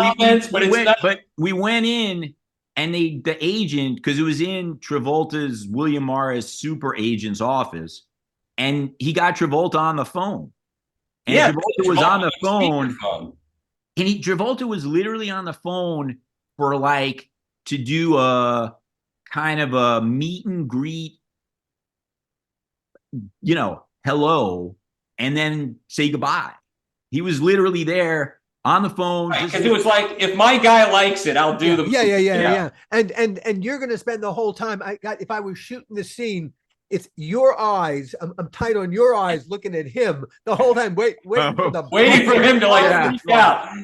we went in. And the agent, because it was in Travolta's William Morris super agent's office, and he got Travolta on the phone. And Travolta was on the phone. And Travolta was literally on the phone for like to do a kind of a meet and greet, you know, hello, and then say goodbye. He was literally there on the phone. Because it was like, if my guy likes it, I'll do the yeah. And you're going to spend the whole time. If I was shooting the scene, it's your eyes. I'm tight on your eyes, looking at him the whole time. Waiting for him to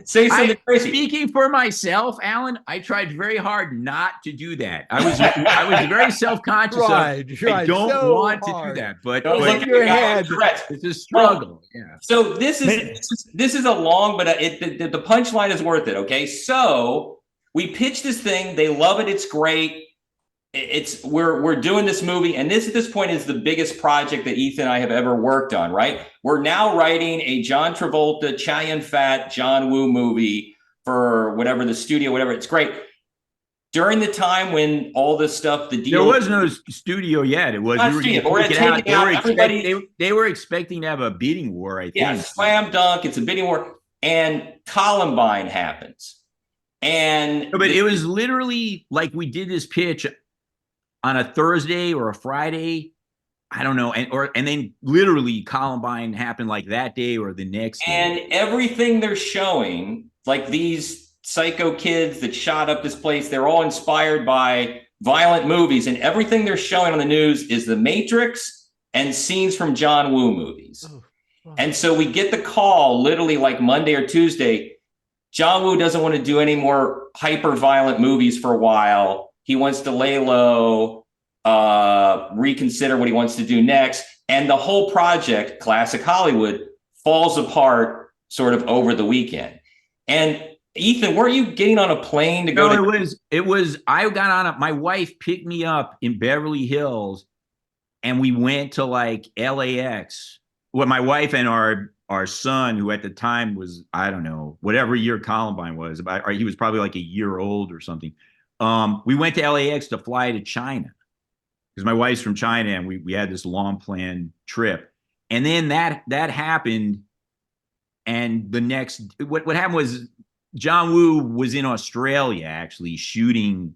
say something crazy. Speaking for myself, Alan, I tried very hard not to do that. I was very self-conscious. I don't want to do that, but your head. It's a struggle. Yeah. So this is a long, but the punchline is worth it. Okay, so we pitch this thing. They love it. It's great. We're doing this movie, and this at this point is the biggest project that Ethan and I have ever worked on, right? We're now writing a John Travolta, Chow Yun-fat, John Woo movie for whatever the studio, whatever. It's great. During the time when all this stuff, the deal, there was no studio yet. It was they were expecting to have a bidding war. I think. Yeah, slam dunk. It's a bidding war, and Columbine happens, but it was literally like we did this pitch on a Thursday or a Friday, I don't know, and then literally Columbine happened like that day or the next day. And everything they're showing, like these psycho kids that shot up this place, they're all inspired by violent movies, and everything they're showing on the news is The Matrix and scenes from John Woo movies. Oh, wow. And so we get the call literally like Monday or Tuesday. John Woo doesn't want to do any more hyper violent movies for a while. He wants to lay low, reconsider what he wants to do next. And the whole project, classic Hollywood, falls apart sort of over the weekend. And Ethan, weren't you getting on a plane to go I got on my wife picked me up in Beverly Hills, and we went to like LAX. Well, my wife and our son, who at the time was, I don't know, whatever year Columbine was, he was probably like a year old or something. We went to LAX to fly to China because my wife's from China, and we had this long planned trip. And then that happened. And the next, what happened was John Woo was in Australia actually shooting,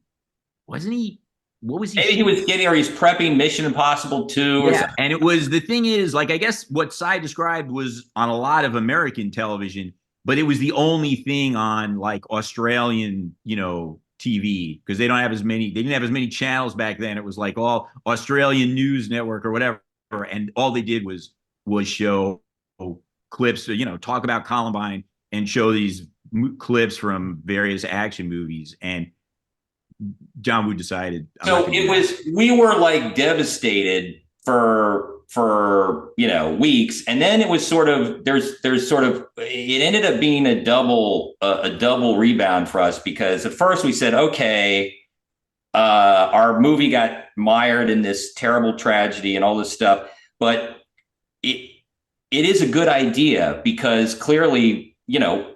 wasn't he? What was he? Maybe he was he's prepping Mission Impossible 2 or something. And it was, the thing is, like, I guess what Cy described was on a lot of American television, but it was the only thing on like Australian, TV, because they didn't have as many channels back then. It was like all Australian news network or whatever, and all they did was show clips, talk about Columbine and show these clips from various action movies. And John Woo decided. So we were like devastated for weeks, and then it was sort of it ended up being a double rebound for us, because at first we said, okay, our movie got mired in this terrible tragedy and all this stuff, but it is a good idea because clearly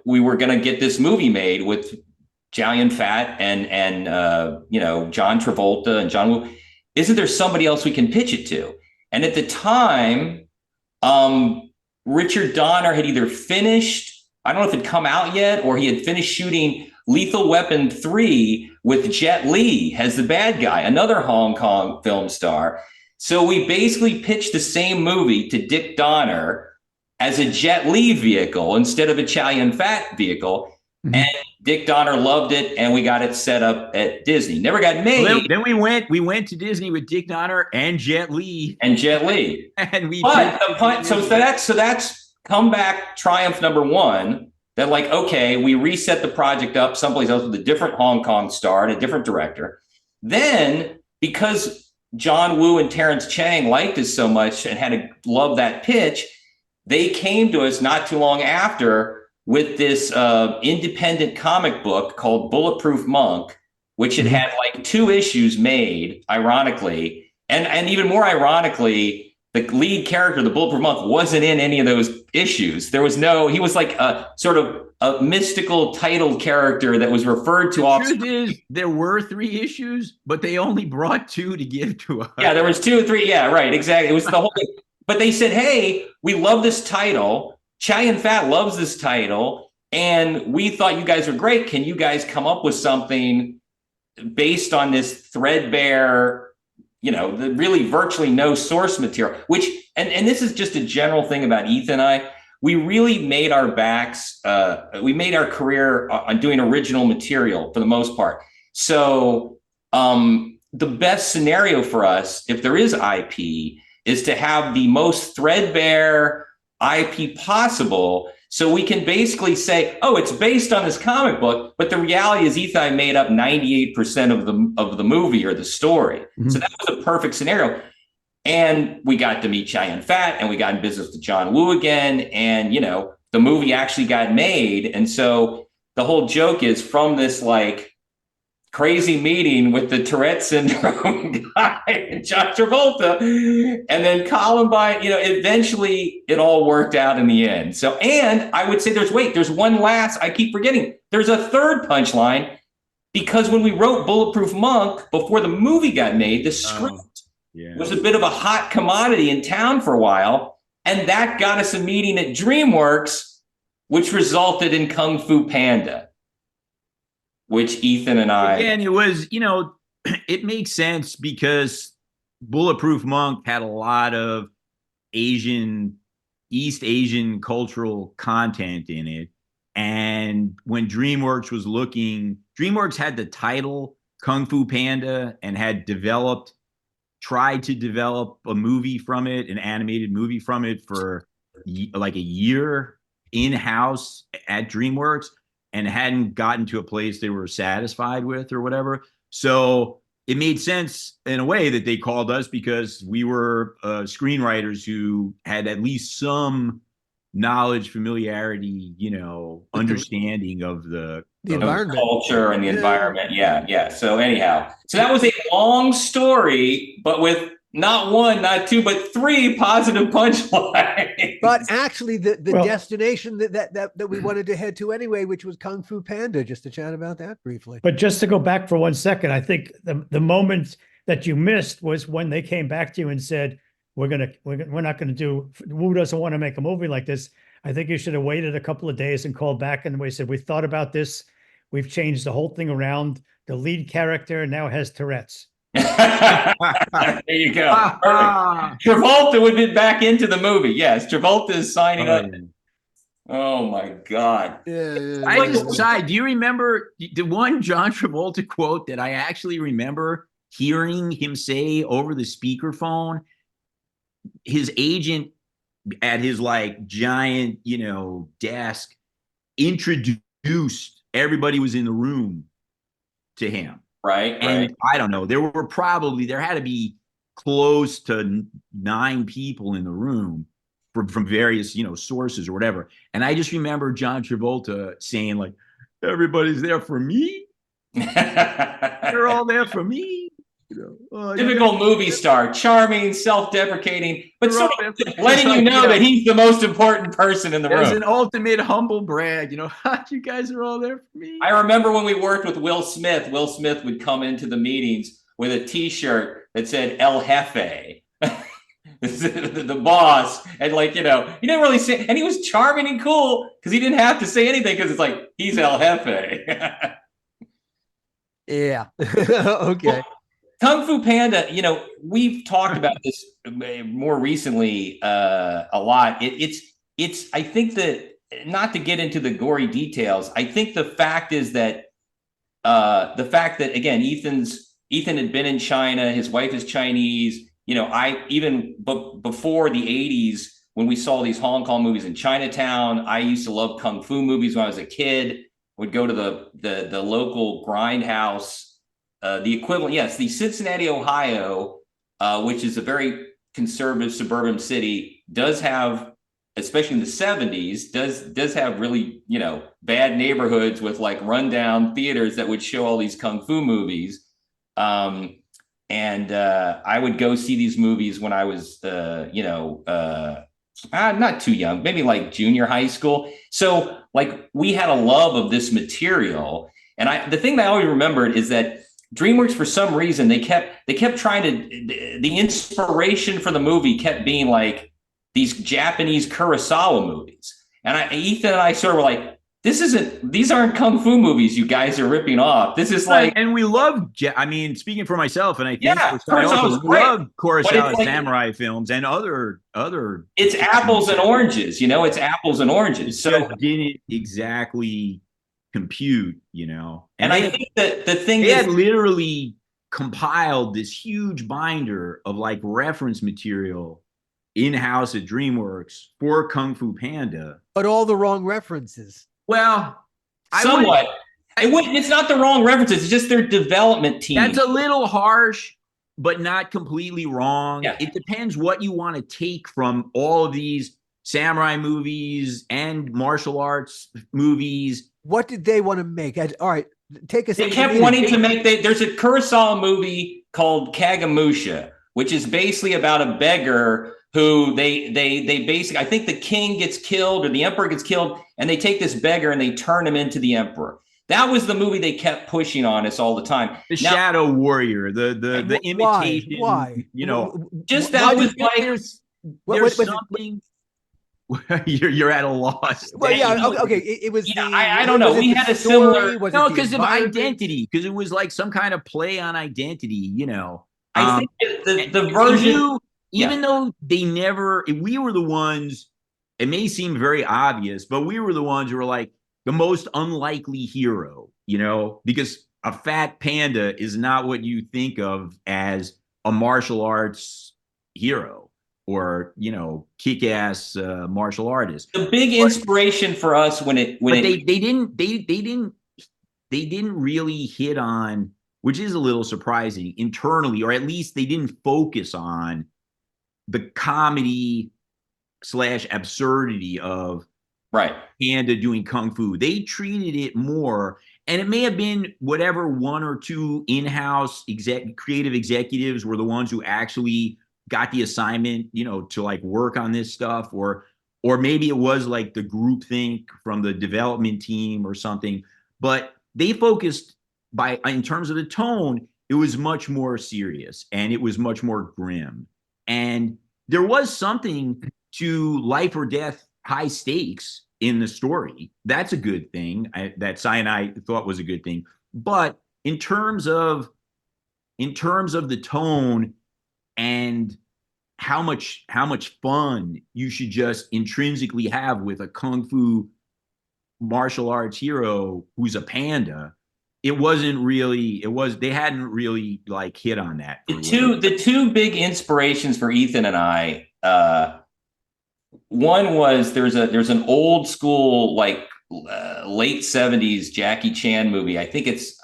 we were going to get this movie made with Chow Yun-fat and John Travolta and John Woo. Isn't there somebody else we can pitch it to? And at the time, Richard Donner had either finished, I don't know if it had come out yet, or he had finished shooting Lethal Weapon 3 with Jet Li as the bad guy, another Hong Kong film star. So we basically pitched the same movie to Dick Donner as a Jet Li vehicle instead of a Chow Yun-fat vehicle. Mm-hmm. And Dick Donner loved it, and we got it set up at Disney. Never got made. Well, then we went to Disney with Dick Donner and Jet Li. And so that's comeback triumph number one. That like, okay, we reset the project up someplace else with a different Hong Kong star and a different director. Then, because John Woo and Terrence Chang liked us so much and had to love that pitch, they came to us not too long after with this independent comic book called Bulletproof Monk, which had like 2 issues made, ironically. And even more ironically, the lead character, the Bulletproof Monk, wasn't in any of those issues. He was like a sort of a mystical titled character that was referred to off. The truth is, there were 3 issues, but they only brought 2 to give to us. Yeah, there was 2 or 3. Yeah, right, exactly. It was the whole thing. But they said, hey, we love this title. Chow Yun-fat loves this title, and we thought you guys were great. Can you guys come up with something based on this threadbare, the really virtually no source material? Which, and this is just a general thing about Ethan and I. we really made our backs, we made our career on doing original material for the most part. So the best scenario for us, if there is IP, is to have the most threadbare IP possible. So we can basically say, oh, it's based on this comic book, but the reality is Ethan and I made up 98% of the movie or the story. Mm-hmm. So that was a perfect scenario. And we got to meet Cheyenne Fat, and we got in business with John Woo again. And, you know, the movie actually got made. And so the whole joke is from this like crazy meeting with the Tourette syndrome guy and John Travolta, and then Columbine, you know, eventually it all worked out in the end. So, and I would say there's one last, I keep forgetting, there's a third punchline, because when we wrote Bulletproof Monk, before the movie got made, the script was a bit of a hot commodity in town for a while. And that got us a meeting at DreamWorks, which resulted in Kung Fu Panda, which Ethan and I... Again, it was, you know, it makes sense because Bulletproof Monk had a lot of East Asian cultural content in it. And when DreamWorks was looking, DreamWorks had the title Kung Fu Panda and had tried to develop a movie from it, an animated movie from it for like a year in-house at DreamWorks, and hadn't gotten to a place they were satisfied with or whatever. So it made sense in a way that they called us, because we were screenwriters who had at least some knowledge, familiarity, you know, understanding of the environment, culture and the environment. Yeah. So anyhow, so that was a long story, but with not one, not two, but three positive punchlines. But actually, the destination that we wanted to head to anyway, which was Kung Fu Panda, just to chat about that briefly. But just to go back for 1 second, I think the moment that you missed was when they came back to you and said, we're not gonna do, Woo doesn't want to make a movie like this. I think you should have waited a couple of days and called back, and we said, we thought about this. We've changed the whole thing around. The lead character now has Tourette's. There you go. Travolta would be back into the movie. Yes, Travolta is signing up. Oh my God. I like to decide, do you remember the one John Travolta quote that I actually remember hearing him say over the speakerphone? His agent at his like giant, you know, desk introduced everybody was in the room to him. Right. And I don't know, there had to be close to 9 people in the room from various, you know, sources or whatever. And I just remember John Travolta saying like, everybody's there for me. They're all there for me. You know, typical movie star, charming, self-deprecating, but sort of letting you know that he's the most important person in the room. It's an ultimate humble brag, you know. You guys are all there for me. I remember when we worked with Will Smith. Will Smith would come into the meetings with a T-shirt that said El Jefe, the boss, and like, you know, he didn't really say, and he was charming and cool because he didn't have to say anything because it's like he's El Jefe. Yeah. Okay. Well, Kung Fu Panda, you know, we've talked about this more recently a lot. It's. I think that, not to get into the gory details, I think the fact is that again, Ethan had been in China. His wife is Chinese. You know, before the 80s, when we saw these Hong Kong movies in Chinatown, I used to love Kung Fu movies when I was a kid. Would go to the local grindhouse. The equivalent, yes, the Cincinnati, Ohio, which is a very conservative suburban city, does have, especially in the 70s, does have really, you know, bad neighborhoods with like rundown theaters that would show all these Kung Fu movies. And I would go see these movies when I was, not too young, maybe like junior high school. So like we had a love of this material. And the thing that I always remembered is that DreamWorks, for some reason, they kept trying to, the inspiration for the movie kept being like these Japanese Kurosawa movies. And Ethan and I sort of were like, these aren't kung fu movies you guys are ripping off. This is like, and we love, I mean, speaking for myself, and I think Yeah, for Scott also, Kurosawa's we great, love but Kurosawa it's like- samurai films and other. it's apples and oranges, you know, it's apples and oranges. It So just didn't exactly compute, you know. and I think that the thing they is, had literally compiled this huge binder of like reference material in-house at DreamWorks for Kung Fu Panda. But all the wrong references. Well, somewhat. It's not the wrong references. It's just their development team. That's a little harsh, but not completely wrong. Yeah. It depends what you want to take from all of these samurai movies and martial arts movies. What did they want to make? All right, take us. They kept wanting to make. There's a Kurosawa movie called Kagemusha, which is basically about a beggar who they basically, I think the king gets killed or the emperor gets killed, and they take this beggar and they turn him into the emperor. That was the movie they kept pushing on us all the time. The Shadow Warrior, the imitation. Why? You know, just that was like there's something. You're at a loss. Well, yeah, okay. It was. Yeah, I don't know. We had a similar. No, because of identity. Because it was like some kind of play on identity. You know, I think the version, even though they never, we were the ones. It may seem very obvious, but we were the ones who were like the most unlikely hero. You know, because a fat panda is not what you think of as a martial arts hero. Or, you know, kick-ass martial artist. The big inspiration for us they didn't really hit on, which is a little surprising internally, or at least they didn't focus on the comedy / absurdity of Panda doing kung fu. They treated it more, and it may have been whatever one or two in-house creative executives were the ones who actually got the assignment, you know, to like work on this stuff, or maybe it was like the group think from the development team or something. But they focused in terms of the tone, it was much more serious and it was much more grim. And there was something to life or death, high stakes in the story. That's a good thing. That Cy and I thought was a good thing. But in terms of the tone and how much fun you should just intrinsically have with a kung fu martial arts hero who's a panda, they hadn't really like hit on that. The two big inspirations for Ethan and I, one was there's an old school like late 70s Jackie Chan movie. I think it's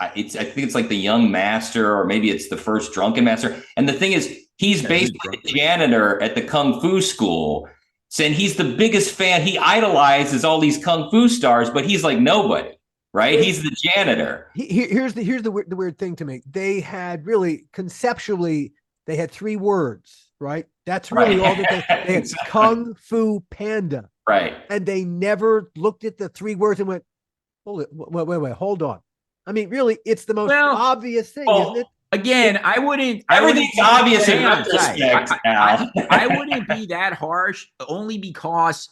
like The Young Master, or maybe it's The First Drunken Master. And the thing is, he's basically the janitor at the kung fu school, saying he's the biggest fan. He idolizes all these kung fu stars, but he's like nobody, right? He's the janitor. Here's the weird thing to me. They had really conceptually, they had 3 words, right? That's really all that they had. Kung Fu Panda. Right. And they never looked at the 3 words and went, wait, hold on. I mean, really, it's the most obvious thing, isn't it? Again, everything's obvious in retrospect. I wouldn't be that harsh, only because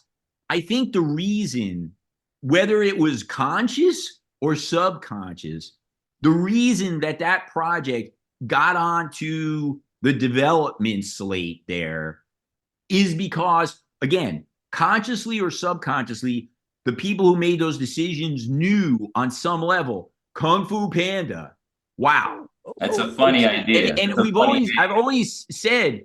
I think the reason, whether it was conscious or subconscious, the reason that project got onto the development slate there is because, again, consciously or subconsciously, the people who made those decisions knew on some level, Kung Fu Panda, wow. That's a funny idea. And I've always said,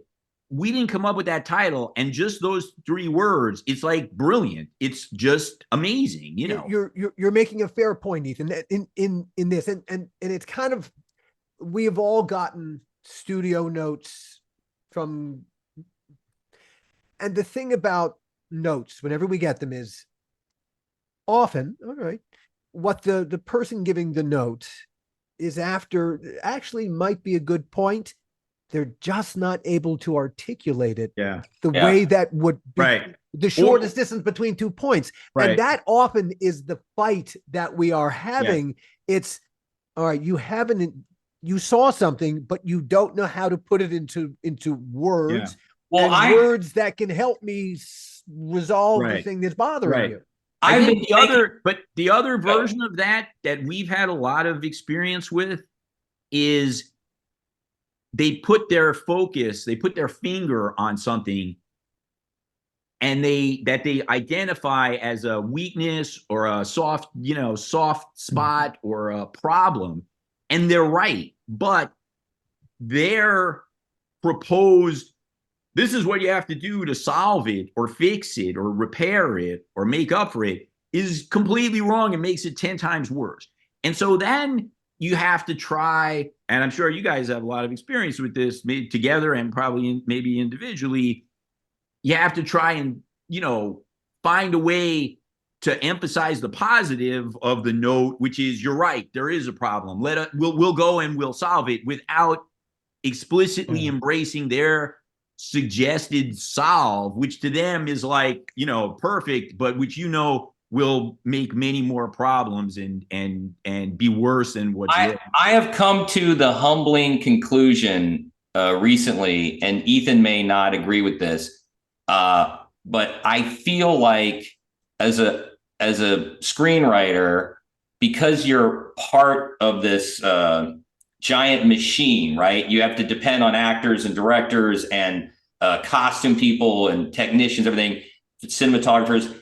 we didn't come up with that title, and just those 3 words, it's like brilliant. It's just amazing, you know. You're making a fair point, Ethan, in this, and it's kind of, we have all gotten studio notes from, and the thing about notes, whenever we get them, is often, all right, what the person giving the note is after actually might be a good point. They're just not able to articulate it the way that would be the shortest distance between 2 points. Right. And that often is the fight that we are having. Yeah. It's, all right, you saw something, but you don't know how to put it into words. Yeah. Well, words that can help me resolve the thing that's bothering you. I I've think been the other version of that we've had a lot of experience with is they put their finger on something and they identify as a weakness or a soft spot or a problem, and they're right, but their proposed, this is what you have to do to solve it or fix it or repair it or make up for it, is completely wrong and makes it 10 times worse. And so then you have to try, and I'm sure you guys have a lot of experience with this, maybe together and probably maybe individually, you have to try and, find a way to emphasize the positive of the note, which is, you're right, there is a problem. We'll go and we'll solve it, without explicitly embracing their suggested solve, which to them is like, perfect, but which will make many more problems and be worse than what's there. I have come to the humbling conclusion recently, and Ethan may not agree with this, but I feel like as a screenwriter, because you're part of this giant machine, right? You have to depend on actors and directors and costume people and technicians, everything, cinematographers.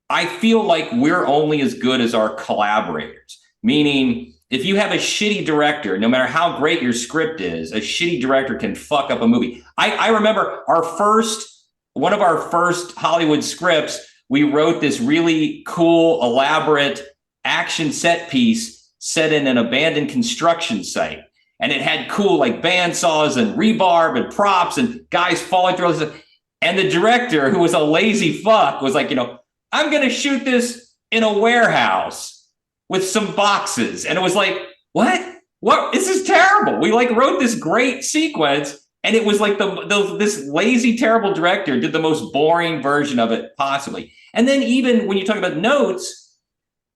I feel like we're only as good as our collaborators. Meaning, if you have a shitty director, no matter how great your script is, a shitty director can fuck up a movie. I remember one of our first Hollywood scripts, we wrote this really cool, elaborate action set piece set in an abandoned construction site. And it had cool like bandsaws and rebarb and props and guys falling through all this. And the director, who was a lazy fuck, was like, I'm going to shoot this in a warehouse with some boxes. And it was like, what? This is terrible. We wrote this great sequence, and it was like this lazy, terrible director did the most boring version of it possibly. And then even when you talk about notes,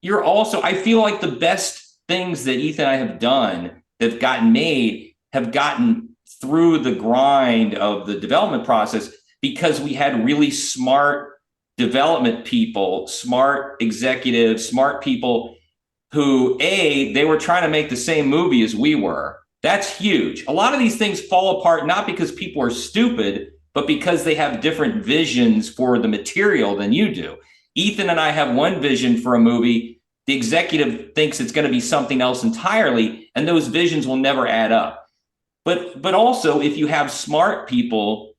I feel like the best things that Ethan and I have done that have gotten made have gotten through the grind of the development process, because we had really smart development people, smart executives, smart people who, they were trying to make the same movie as we were. That's huge. A lot of these things fall apart, not because people are stupid, but because they have different visions for the material than you do. Ethan and I have one vision for a movie. The executive thinks it's going to be something else entirely, and those visions will never add up. But also, if you have smart people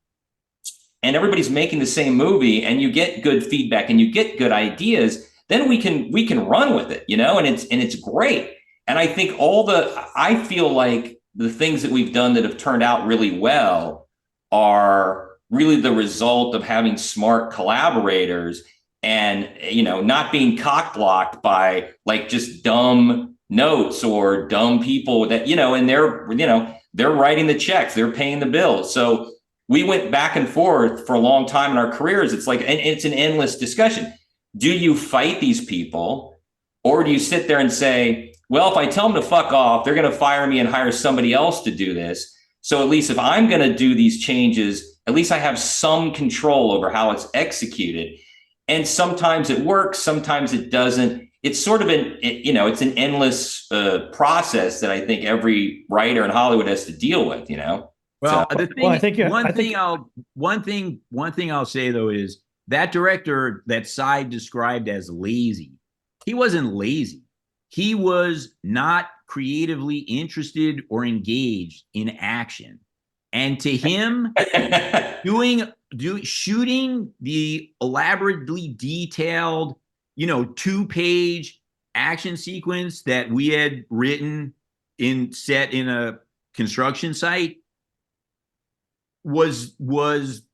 and everybody's making the same movie and you get good feedback and you get good ideas, then we can run with it, and it's great. And I think I feel like the things that we've done that have turned out really well are really the result of having smart collaborators and, not being cock-blocked by just dumb notes or dumb people that, and they're writing the checks, they're paying the bills. So we went back and forth for a long time in our careers. It's and it's an endless discussion. Do you fight these people, or do you sit there and say, well, if I tell them to fuck off, they're going to fire me and hire somebody else to do this. So at least if I'm going to do these changes, at least I have some control over how it's executed. And sometimes it works, sometimes it doesn't. It's sort of it's an endless process that I think every writer in Hollywood has to deal with, Well, So- the thing, Well, I think one thing I'll say though is that director that Cy described as lazy, he wasn't lazy. He was not creatively interested or engaged in action. And to him, shooting the elaborately detailed, 2-page action sequence that we had written set in a construction site was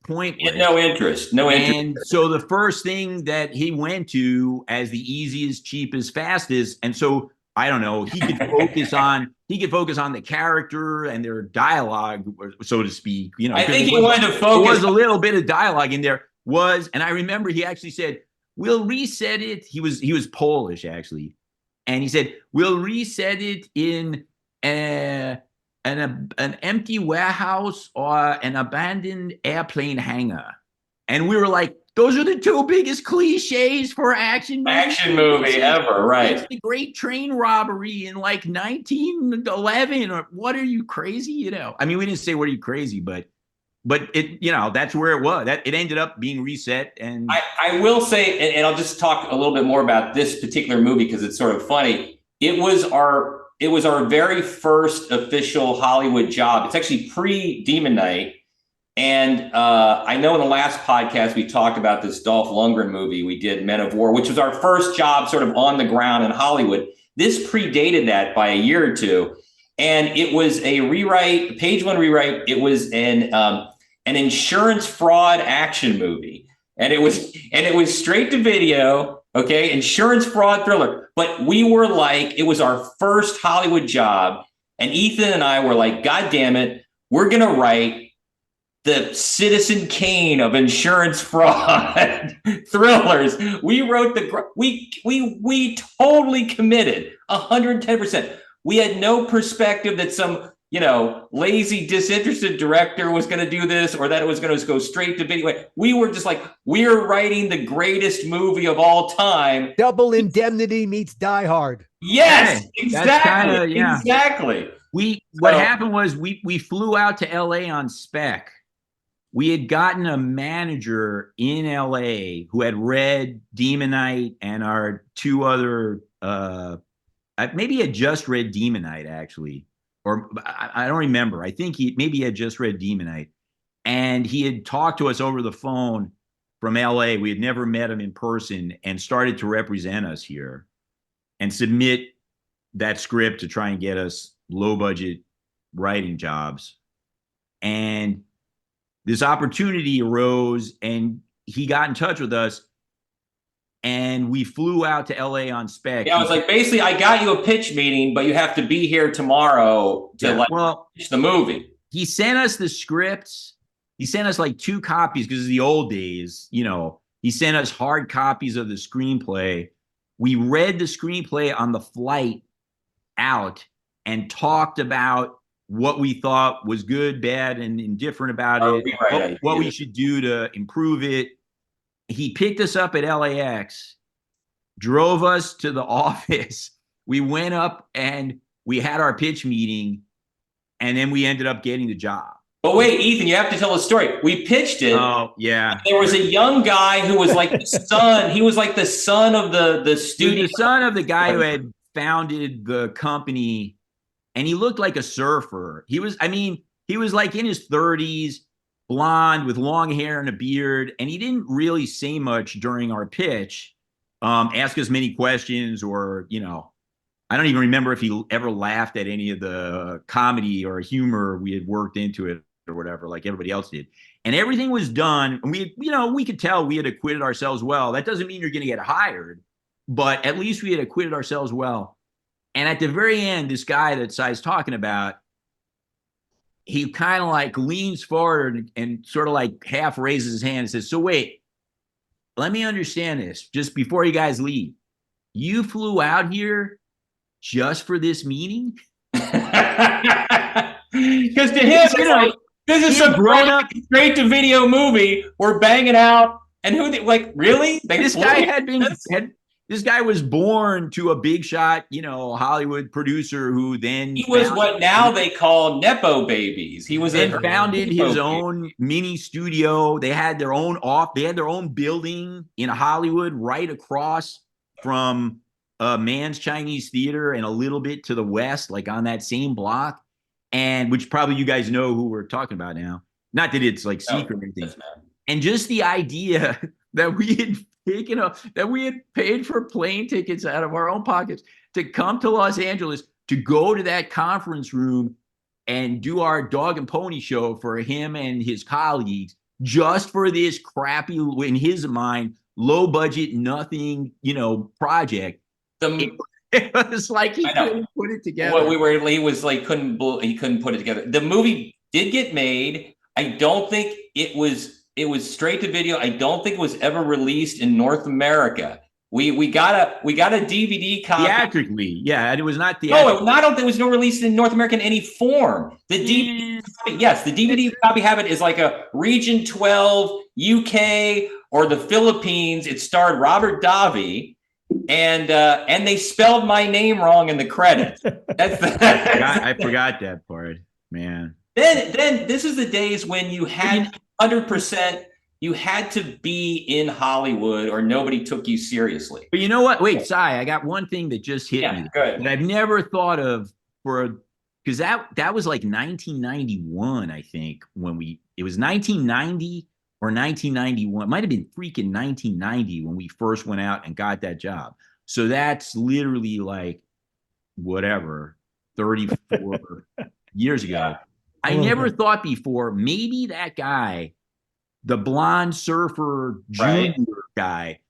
pointless. No interest. And so the first thing that he went to as the easiest, cheapest, fastest, and so I don't know, he could focus on the character and their dialogue, so to speak. I think he wanted to focus. There was a little bit of dialogue in there. And I remember he actually said, "We'll reset it." He was Polish actually, and he said, "We'll reset it in an empty warehouse or an abandoned airplane hangar." And we were like, Those are the two biggest cliches for action movies. Action movie ever, right? It's the great train robbery in like 1911. Or what are you crazy? You know, I mean, we didn't say what are you crazy, but it, you know, that's where it was. That it ended up being reset. And I will say, and I'll just talk a little bit more about this particular movie because it's sort of funny. It was our very first official Hollywood job. It's actually pre-Demon Night. And I know in the last podcast, we talked about this Dolph Lundgren movie we did, Men of War, which was our first job sort of on the ground in Hollywood. This predated that by a year or two. And it was a rewrite, page one rewrite. It was an insurance fraud action movie. And it was straight to video, okay, insurance fraud thriller. But we were like, it was our first Hollywood job. And Ethan and I were like, God damn it, we're going to write the Citizen Kane of insurance fraud thrillers. We wrote we totally committed 110%. We had no perspective that some, you know, lazy, disinterested director was going to do this or that it was going to go straight to video. We were just like, we're writing the greatest movie of all time. Double Indemnity meets Die Hard. Yes, Yeah, exactly. Exactly. What happened was we flew out to LA on spec. We had gotten a manager in LA who had read Demon Night and our two other, maybe he had just read Demon Night actually, or I don't remember. I think maybe he had just read Demon Night, and he had talked to us over the phone from LA. We had never met him in person, and started to represent us here and submit that script to try and get us low budget writing jobs. And this opportunity arose and he got in touch with us and we flew out to LA on spec. Yeah, I was like, basically, I got you a pitch meeting, but you have to be here tomorrow to pitch the movie. He sent us the scripts. He sent us like 2 copies because of the old days, you know, he sent us hard copies of the screenplay. We read the screenplay on the flight out and talked about what we thought was good, bad, and indifferent about it, what we should do to improve it. He picked us up at LAX, drove us to the office. We went up and we had our pitch meeting, and then we ended up getting the job. But wait, Ethan, you have to tell the story. We pitched it. Oh, yeah. There was a young guy who was like the son. He was like the son of the studio. The son of the guy who had founded the company. And he looked like a surfer. He was like in his 30s, blonde with long hair and a beard. And he didn't really say much during our pitch, ask us many questions, or, you know, I don't even remember if he ever laughed at any of the comedy or humor we had worked into it or whatever, like everybody else did. And everything was done. And we could tell we had acquitted ourselves well. That doesn't mean you're going to get hired, but at least we had acquitted ourselves well. And at the very end, this guy that Sai's talking about, he kind of like leans forward and sort of like half raises his hand and says, so wait, let me understand this just before you guys leave. You flew out here just for this meeting? Because to him, you know, this is some grown up straight to video movie. We're banging out. And who, like, really? This guy was born to a big shot, you know, Hollywood producer who then he was what now they call Nepo babies. He was founded his own mini studio. They had their own building in Hollywood right across from Mann's Chinese Theater and a little bit to the west, like on that same block, and which probably you guys know who we're talking about now. Not that it's like secret or anything. And just the idea that we had paid for plane tickets out of our own pockets to come to Los Angeles, to go to that conference room and do our dog and pony show for him and his colleagues, just for this crappy, in his mind, low budget, nothing, you know, project. It was like he couldn't put it together. He was like, he couldn't put it together. The movie did get made. I don't think it was straight to video. I don't think it was ever released in North America. We got a DVD copy. Theatrically, yeah, and it was not No, I don't think it was no released in North America in any form. The DVD copy, yes, the DVD copy have it is like a Region 12 UK or the Philippines. It starred Robert Davi, and they spelled my name wrong in the credits. I forgot that part, man. Then this is the days when you had 100%. You had to be in Hollywood or nobody took you seriously. But you know what? Wait, Sai, I got one thing that just hit me good. that I've never thought of because that was like 1991, I think, it was 1990 or 1991. It might have been freaking 1990 when we first went out and got that job. So that's literally like whatever, 34 years ago. Yeah. I never thought before, maybe that guy, the blonde surfer junior guy,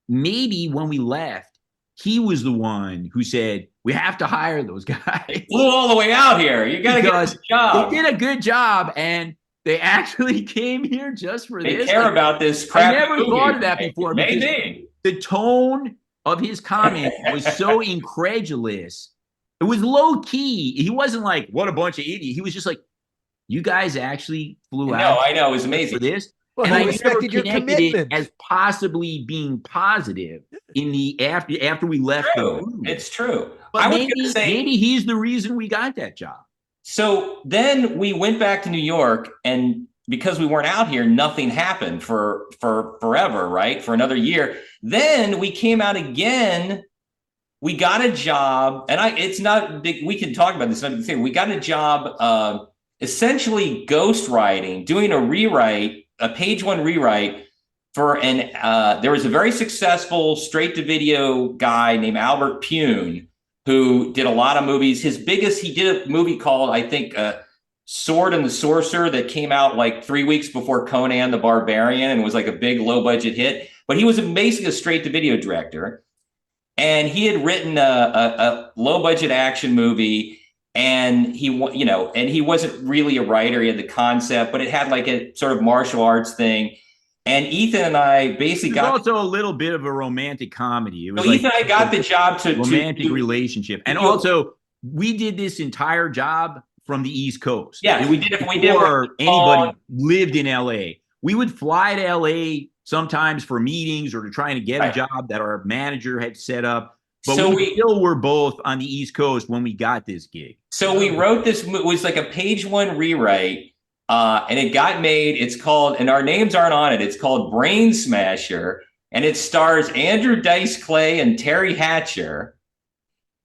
maybe when we left, he was the one who said, we have to hire those guys. Flew all the way out here. You got to get a job. They did a good job, and they actually came here just for this. They care about this crap. I never thought of that before. Maybe. The tone of his comment was so incredulous. It was low key. He wasn't like, what a bunch of idiots. He was just like, you guys actually flew out. No, I know. It was amazing. For this. Well, And he I respected never your connected it commitment. as possibly being positive in the after we left. It's true. But I was maybe, gonna say, maybe he's the reason we got that job. So then we went back to New York, and because we weren't out here, nothing happened for forever, right? For another year. Then we came out again. We got a job, and it's not big. We can talk about this. We got a job, essentially ghostwriting, doing a rewrite, a page one rewrite for there was a very successful straight to video guy named Albert Pune who did a lot of movies. He did a movie called, I think, Sword and the Sorcerer that came out like 3 weeks before Conan the Barbarian and was like a big low budget hit. But he was basically a straight to video director. And he had written a low budget action movie, and he wasn't really a writer. He had the concept, but it had like a sort of martial arts thing. And Ethan and I basically got also a little bit of a romantic comedy. It was Ethan and I got the job to romantic relationship, and also we did this entire job from the East Coast. Yeah, we did it before anybody lived in LA. We would fly to LA sometimes for meetings or to trying to get a job that our manager had set up. But so we still were both on the East Coast when we got this gig. So we wrote this. It was like a page one rewrite, and it got made. It's called, and our names aren't on it. It's called Brain Smasher, and it stars Andrew Dice Clay and Terry Hatcher.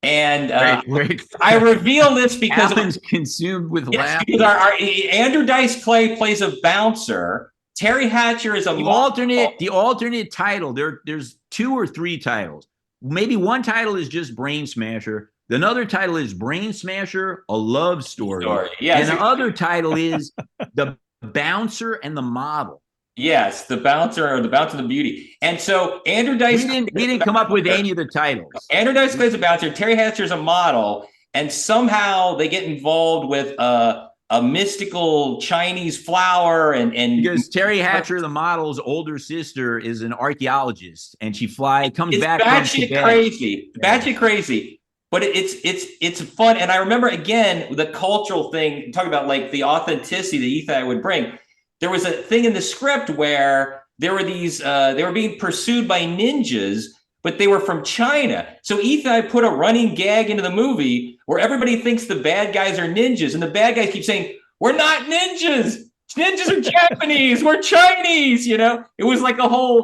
And I reveal this because Alan's consumed with laughter. Because our Andrew Dice Clay plays a bouncer. Terry Hatcher is the alternate title. There's 2 or 3 titles. Maybe one title is just Brain Smasher. Another title is Brain Smasher, a love story. Yes. And the other title is The Bouncer and the Model. Yes, The Bouncer or The Bouncer and the Beauty. And so Andrew Dice... We didn't come up with any of the titles. Andrew Dice Clay is a bouncer. Terry Hatcher is a model. And somehow they get involved with a mystical Chinese flower and because Terry Hatcher, the model's older sister, is an archaeologist, and she comes back. Batshit crazy, batshit crazy, but it's fun. And I remember again the cultural thing, talking about like the authenticity that Ethan would bring. There was a thing in the script where there were these they were being pursued by ninjas, but they were from China. So Ethan and I put a running gag into the movie where everybody thinks the bad guys are ninjas, and the bad guys keep saying, "We're not ninjas. Ninjas are Japanese. We're Chinese." You know, it was like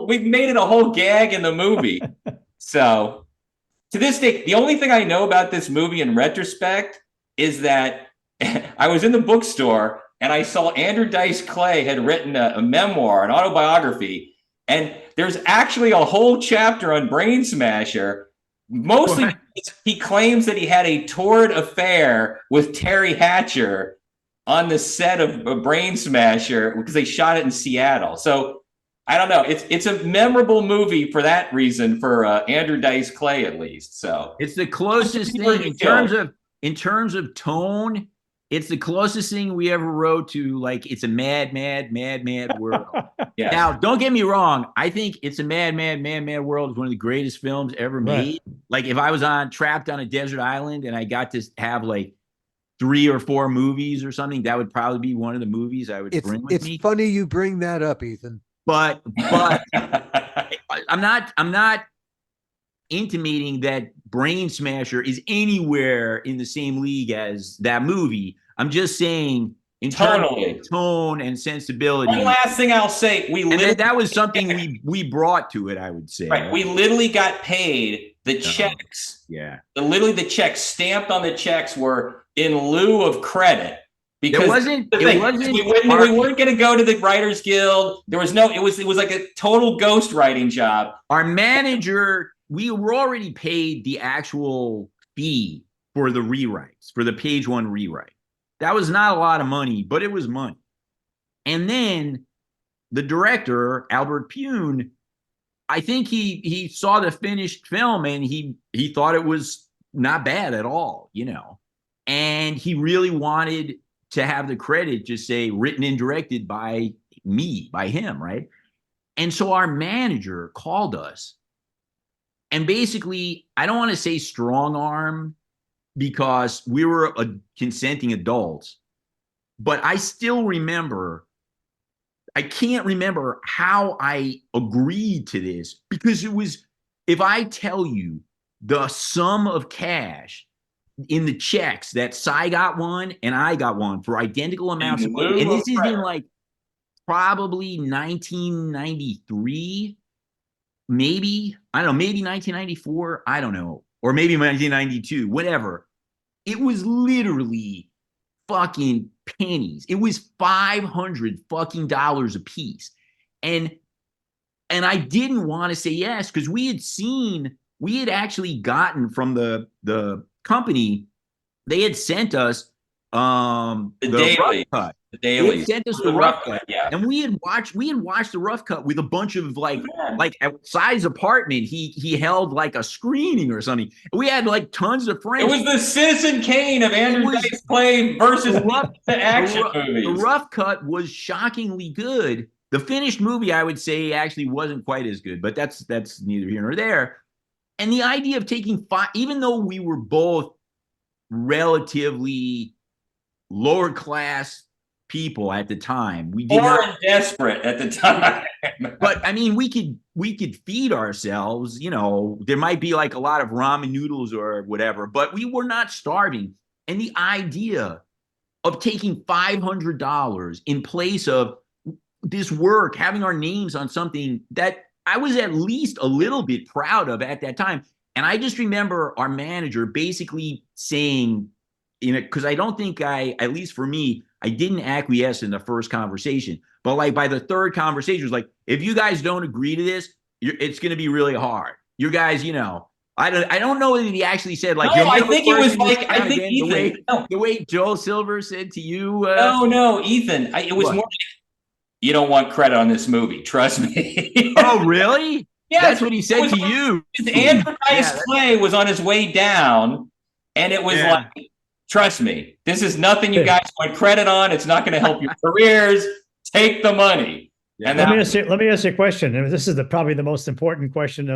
we made it a whole gag in the movie. So to this day, the only thing I know about this movie in retrospect is that I was in the bookstore and I saw Andrew Dice Clay had written a memoir, an autobiography. And there's actually a whole chapter on Brain Smasher. Mostly he claims that he had a torrid affair with Terry Hatcher on the set of Brain Smasher because they shot it in Seattle. So I don't know. It's a memorable movie for that reason for Andrew Dice Clay, at least. So it's the closest thing in terms of tone It's the closest thing we ever wrote to like it's a mad, mad, mad, mad world. Yes. Now, don't get me wrong. I think It's a Mad, Mad, Mad, Mad World is one of the greatest films ever made. Right. Like if I was trapped on a desert island and I got to have like 3 or 4 movies or something, that would probably be one of the movies I would bring with me. It's funny you bring that up, Ethan. But I'm not intimating that Brain Smasher is anywhere in the same league as that movie. I'm just saying in terms of tone and sensibility. One last thing I'll say, that was something we brought to it, I would say. Right. We literally got paid the checks. Yeah. Literally the checks stamped on the checks were in lieu of credit. Because we weren't going to go to the Writers Guild. There was no, it was like a total ghost writing job. Our manager, we were already paid the actual fee for the rewrites, for the page 1 rewrite. That was not a lot of money, but it was money. And then the director, Albert Pune, I think he saw the finished film and he thought it was not bad at all, you know. And he really wanted to have the credit just say written and directed by me, by him, right? And so our manager called us and basically, I don't want to say strong arm because we were consenting adults, but I still remember, I can't remember how I agreed to this because it was, if I tell you the sum of cash in the checks that Cy got one and I got one for identical amounts of money, and this is in like probably 1993, maybe, I don't know, maybe 1994, I don't know, or maybe 1992, whatever. It was literally fucking pennies. It was $500 fucking dollars a piece. And I didn't want to say yes because we had actually gotten from the company, they had sent us the rough cut. The dailies. They sent us the rough cut. Yeah. And we had watched the rough cut with a bunch of like Cy's apartment. He held like a screening or something. We had like tons of friends. It was the Citizen Kane of Andrew Dice Clay versus the action movies. The rough cut was shockingly good. The finished movie, I would say, actually wasn't quite as good, but that's neither here nor there. And the idea of taking even though we were both relatively lower class people at the time, we did not desperate at the time. But I mean, we could feed ourselves. You know, there might be like a lot of ramen noodles or whatever, but we were not starving. And the idea of taking $500 in place of this work, having our names on something that I was at least a little bit proud of at that time. And I just remember our manager basically saying, because I don't think at least for me, I didn't acquiesce in the first conversation. But like by the third conversation, it was like, if you guys don't agree to this, it's going to be really hard. You guys, you know, I don't know that he actually said like. No, I think it was like Ethan. The way Joe Silver said to you. No, Ethan. It was more like, you don't want credit on this movie. Trust me. Oh, really? Yeah, that's what he said to you. Andrew Dice Clay was on his way down, and it was like, trust me, this is nothing you guys want credit on. It's not going to help your careers. Take the money. Yeah. And let me ask you a question. And this is probably the most important question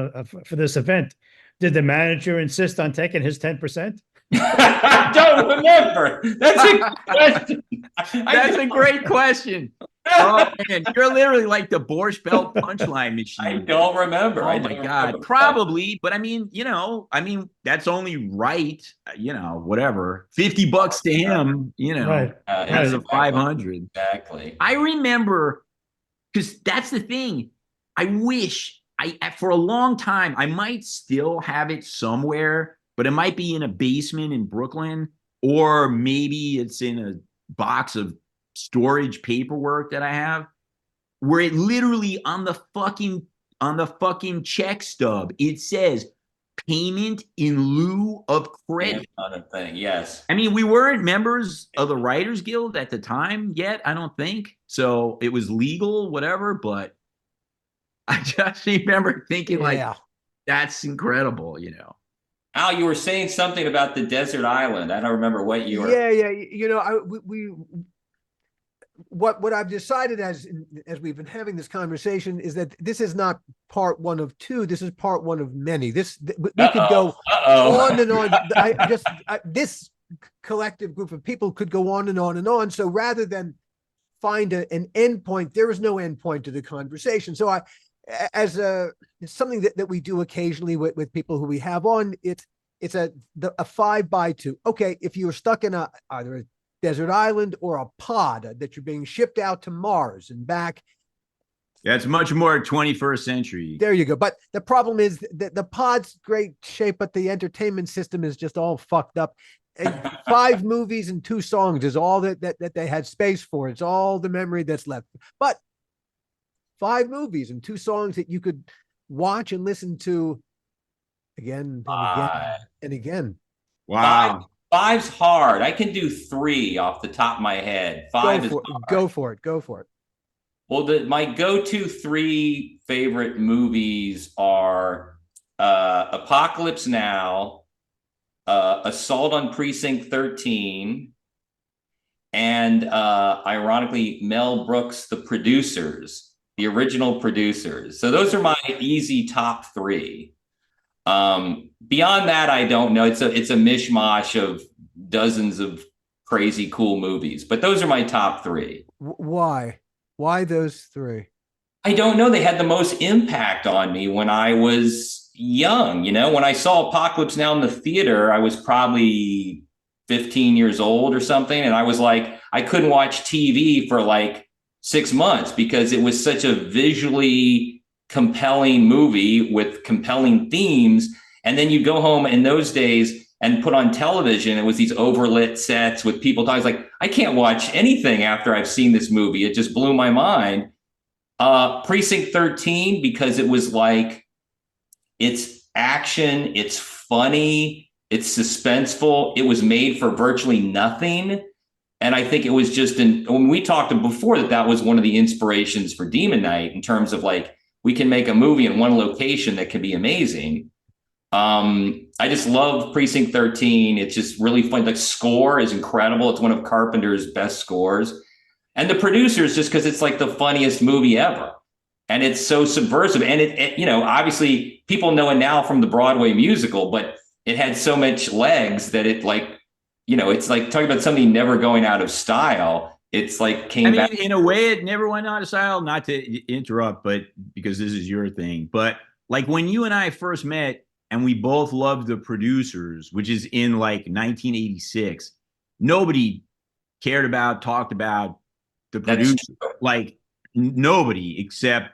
for this event. Did the manager insist on taking his 10%? I don't remember. That's a good question. That's a great question. Oh man, you're literally like the Borscht Belt punchline machine. I don't remember. Oh my God, probably. But I mean, you know, that's only right. You know, whatever. $50 to him. You know, right. As a 500. Exactly. I remember because that's the thing. I wish for a long time I might still have it somewhere, but it might be in a basement in Brooklyn, or maybe it's in a box of storage paperwork that I have, where it literally on the fucking check stub it says payment in lieu of credit. Thing, yes. I mean, we weren't members of the Writers Guild at the time yet, I don't think. So it was legal, whatever. But I just remember thinking, like, that's incredible, you know. Al, you were saying something about the desert island. I don't remember what you were. Yeah, yeah. You know, what I've decided as we've been having this conversation is that this is not part one of two. This is part one of many. We could go on and on. This collective group of people could go on and on and on. So rather than find an end point, there is no end point to the conversation. So it's something that we do occasionally with people who we have on. It's a 5x2. Okay, if you were stuck in either a desert island or a pod that you're being shipped out to Mars and back. That's much more 21st century. There you go. But the problem is that the pod's great shape, but the entertainment system is just all fucked up. And 5 movies and 2 songs is all that they had space for. It's all the memory that's left. But 5 movies and 2 songs that you could watch and listen to again and again and again. Wow. 5's hard. I can do 3 off the top of my head. 5 is hard. Go for it. Well, my go-to 3 favorite movies are Apocalypse Now, Assault on Precinct 13, and ironically, Mel Brooks, The Producers, the original Producers. So those are my easy top 3. Beyond that, I don't know. It's a mishmash of dozens of crazy cool movies, but those are my top 3. Why those 3? I don't know. They had the most impact on me when I was young. You know, when I saw Apocalypse Now in the theater, I was probably 15 years old or something. And I was like, I couldn't watch TV for like 6 months because it was such a visually compelling movie with compelling themes. And then you go home in those days and put on television. It was these overlit sets with people talking. Like, I can't watch anything after I've seen this movie. It just blew my mind. Precinct 13, because it was like, it's action, it's funny, it's suspenseful. It was made for virtually nothing. And I think it was just when we talked before that was one of the inspirations for Demon Knight in terms of like, we can make a movie in one location that can be amazing. I just love Precinct 13. It's just really fun. The score is incredible. It's one of Carpenter's best scores. And The Producers, just because it's like the funniest movie ever. And it's so subversive. And it, you know, obviously people know it now from the Broadway musical, but it had so much legs that it like, you know, it's like talking about something never going out of style. It's like came back. In a way, it never went out of style, not to interrupt, but because this is your thing. But like when you and I first met, and we both loved The Producers, which is in like 1986. Nobody talked about The Producers. Like nobody except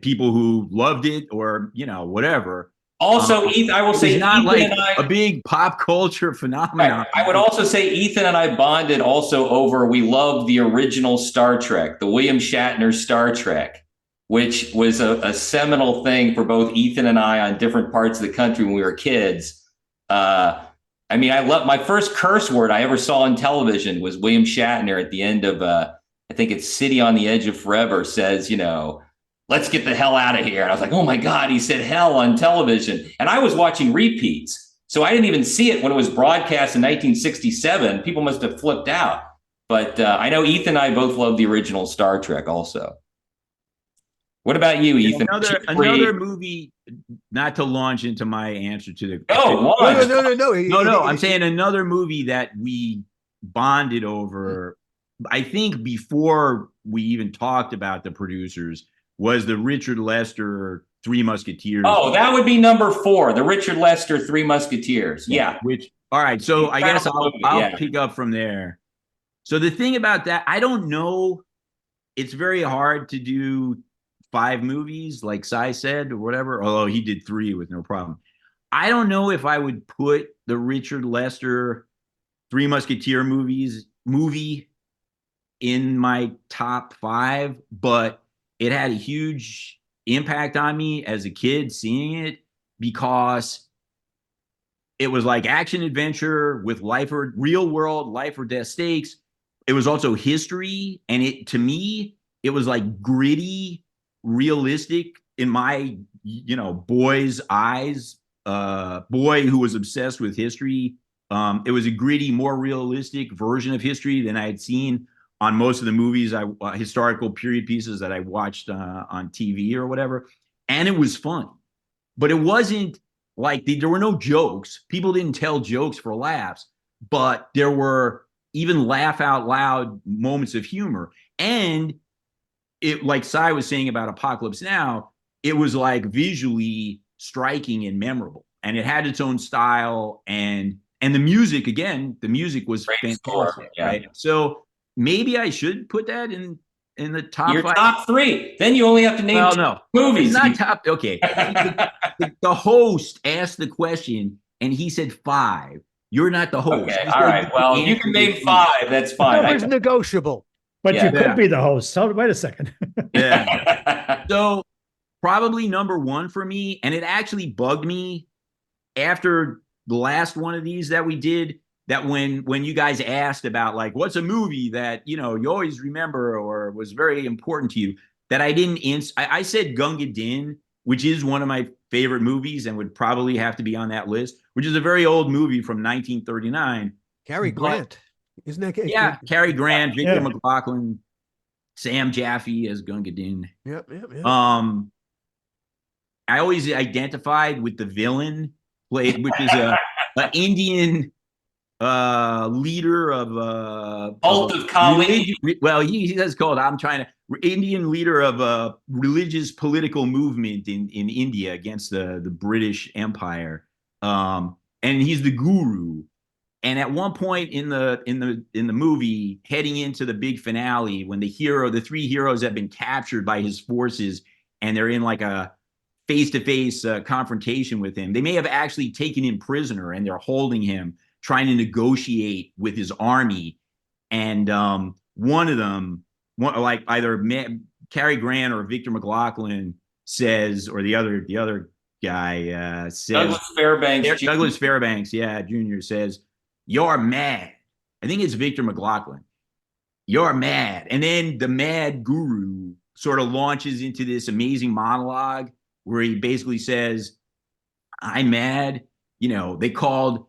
people who loved it or, you know, whatever. Also, I will say, it's not Ethan like a big pop culture phenomenon. Right. I would also say Ethan and I bonded also over, we loved the original Star Trek, the William Shatner Star Trek, which was a seminal thing for both Ethan and I on different parts of the country when we were kids. I mean, I love my first curse word I ever saw on television was William Shatner at the end of, I think it's City on the Edge of Forever says, you know, let's get the hell out of here. And I was like, oh my God, he said hell on television. And I was watching repeats. So I didn't even see it when it was broadcast in 1967. People must have flipped out. But I know Ethan and I both love the original Star Trek also. What about you, Ethan? Another movie, not to launch into my answer to the. No. I'm saying another movie that we bonded over. I think before we even talked about The Producers was the Richard Lester Three Musketeers. Oh, that would be number 4, the Richard Lester Three Musketeers. Yeah. All right. So I guess I'll pick up from there. So the thing about that, I don't know. It's very hard to do 5 movies, like Cy said, or whatever, although he did 3 with no problem. I don't know if I would put the Richard Lester Three Musketeer movie in my top 5, but it had a huge impact on me as a kid seeing it because it was like action adventure with real world life or death stakes. It was also history. And to me, it was like gritty, realistic in my, boy's eyes boy who was obsessed with history. It was a gritty, more realistic version of history than I had seen on most of the movies, historical period pieces that I watched on TV or whatever. And it was fun, but it wasn't like there were no jokes. People didn't tell jokes for laughs, but there were even laugh out loud moments of humor. And it, like Cy was saying about Apocalypse Now, it was like visually striking and memorable, and it had its own style, and the music, again, the music was fantastic, right? So maybe I should put that in the top Your 5. top 3. Then you only have to name movies. It's not top. Okay. The host asked the question and he said 5. You're not the host. Okay. All right. Well, you can name 5. That's fine. Number's negotiable. But you could be the host. So wait a second. Yeah. So probably number 1 for me. And it actually bugged me after the last one of these that we did, that when you guys asked about like, what's a movie that, you always remember or was very important to you, that I didn't I said Gunga Din, which is one of my favorite movies and would probably have to be on that list, which is a very old movie from 1939. Cary Grant. Isn't that? Yeah. Cary Grant, Victor McLaughlin, Sam Jaffe as Gunga Din. Yep. I always identified with the villain, which is an Indian leader of Cult of Kali. Well, he says called. I'm trying to Indian leader of a religious political movement in India against the British Empire, and he's the guru. And at one point in the movie, heading into the big finale, when the 3 heroes have been captured by his forces, and they're in like a face-to-face confrontation with him, they may have actually taken him prisoner, and they're holding him, trying to negotiate with his army. And one of them, like either Cary Grant or Victor McLaughlin says, or the other guy says, Douglas Fairbanks, Jr. says, "You're mad." I think it's Victor McLaughlin. "You're mad." And then the mad guru sort of launches into this amazing monologue where he basically says, "I'm mad. They called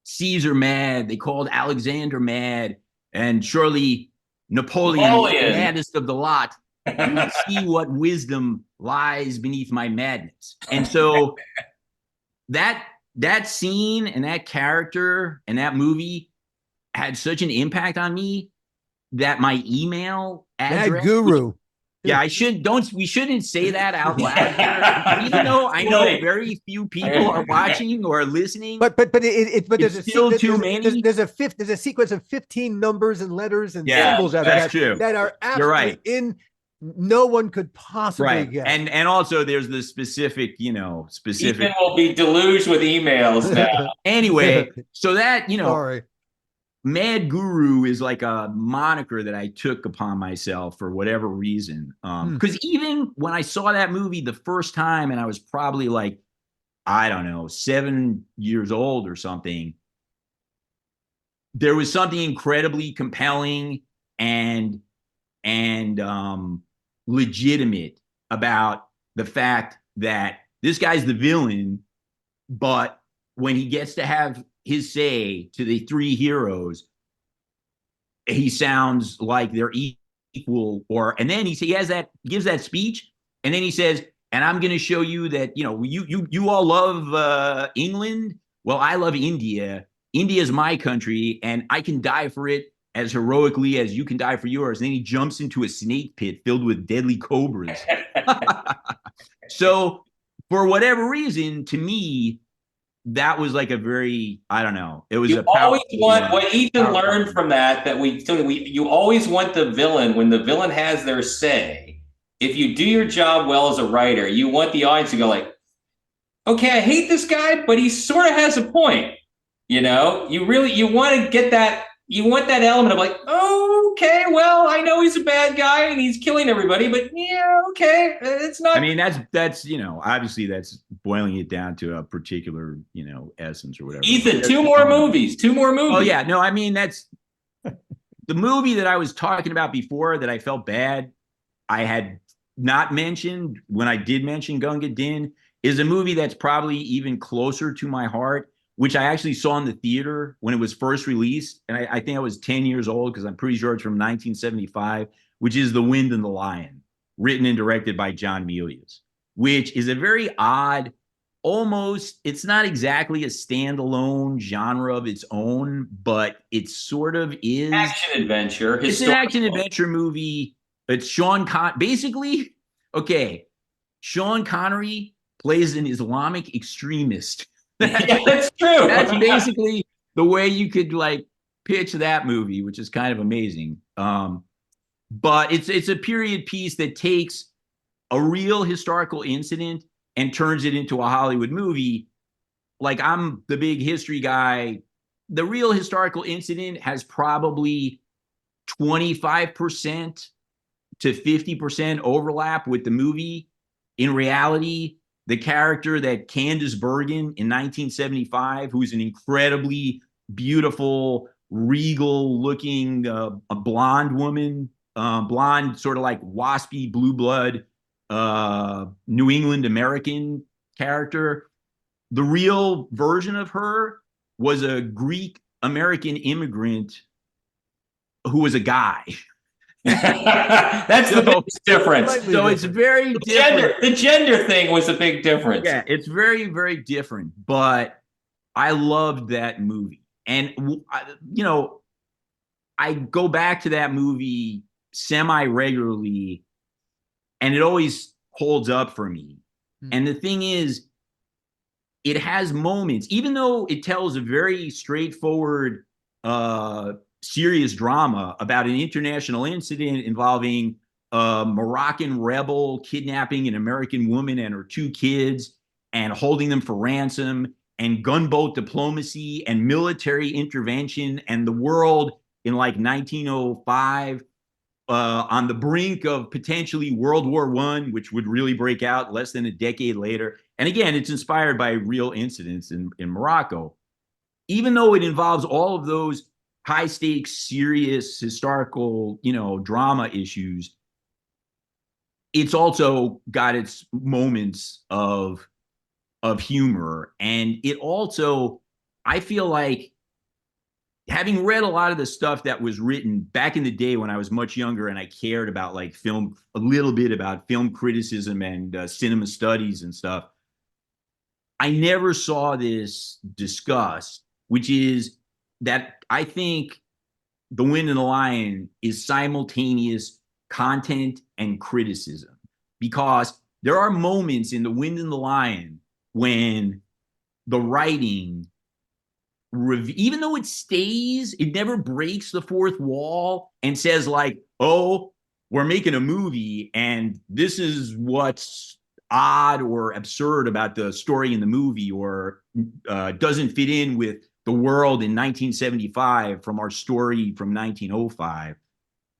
Caesar mad. They called Alexander mad. And surely Napoleon. The maddest of the lot. You see what wisdom lies beneath my madness." And so that scene and that character and that movie had such an impact on me that my email address. Mad guru. Yeah, we shouldn't say that out loud here. Even though I know very few people are watching or listening. But there's still too many. There's a sequence of 15 numbers and letters and symbols out that's true. that are absolutely no one could possibly get. And also there's the specific. Ethan will be deluged with emails now. Anyway, so that, Sorry. Mad Guru is like a moniker that I took upon myself for whatever reason. Because even when I saw that movie the first time, and I was probably like, I don't know, 7 years old or something, there was something incredibly compelling and legitimate about the fact that this guy's the villain, but when he gets to have his say to the 3 heroes, he sounds like they're equal. And then he gives that speech, and then he says, "And I'm going to show you that you all love England. Well, I love India. India is my country, and I can die for it as heroically as you can die for yours." And then he jumps into a snake pit filled with deadly cobras. So, for whatever reason, to me, that was like a very, I don't know. It was you always want what Ethan learned from that you always want the villain, when the villain has their say. If you do your job well as a writer, you want the audience to go like, okay, I hate this guy, but he sort of has a point. You want to get that. You want that element of like, oh, okay, well, I know he's a bad guy and he's killing everybody, but yeah, okay, it's not. I mean, that's obviously that's boiling it down to a particular, essence or whatever. Ethan, two more movies. Oh yeah, no, I mean, that's the movie that I was talking about before that I felt bad I had not mentioned when I did mention Gunga Din is a movie that's probably even closer to my heart, which I actually saw in the theater when it was first released. And I think I was 10 years old because I'm pretty sure it's from 1975, which is The Wind and the Lion, written and directed by John Milius, which is a very odd, almost, it's not exactly a standalone genre of its own, but it sort of is. Action adventure. It's an action adventure movie. It's basically, okay, Sean Connery plays an Islamic extremist. Yeah, that's true. That's basically the way you could like pitch that movie, which is kind of amazing. But it's a period piece that takes a real historical incident and turns it into a Hollywood movie. Like, I'm the big history guy. The real historical incident has probably 25% to 50% overlap with the movie. In reality, the character that Candice Bergen in 1975, who's an incredibly beautiful, regal-looking a blonde woman, blonde, sort of like waspy blue blood, New England American character. The real version of her was a Greek American immigrant who was a guy. That's the biggest difference. So it's very different. The gender thing was a big difference. Yeah, it's very, very different. But I loved that movie. And, you know, I go back to that movie semi-regularly, and it always holds up for me. And the thing is, it has moments, even though it tells a very straightforward, serious drama about an international incident involving a Moroccan rebel kidnapping an American woman and her 2 kids and holding them for ransom, and gunboat diplomacy and military intervention, and the world in like 1905 on the brink of potentially World War I, which would really break out less than a decade later. And again, it's inspired by real incidents in Morocco. Even though it involves all of those high stakes, serious, historical, you know, drama issues, it's also got its moments of humor. And it also, I feel like, having read a lot of the stuff that was written back in the day when I was much younger and I cared about like film, a little bit about film criticism and cinema studies and stuff, I never saw this discussed, which is that I think The Wind and the Lion is simultaneous content and criticism, because there are moments in The Wind and the Lion when the writing, even though it stays, it never breaks the fourth wall and says like, oh, we're making a movie and this is what's odd or absurd about the story in the movie, or doesn't fit in with the world in 1975 from our story from 1905.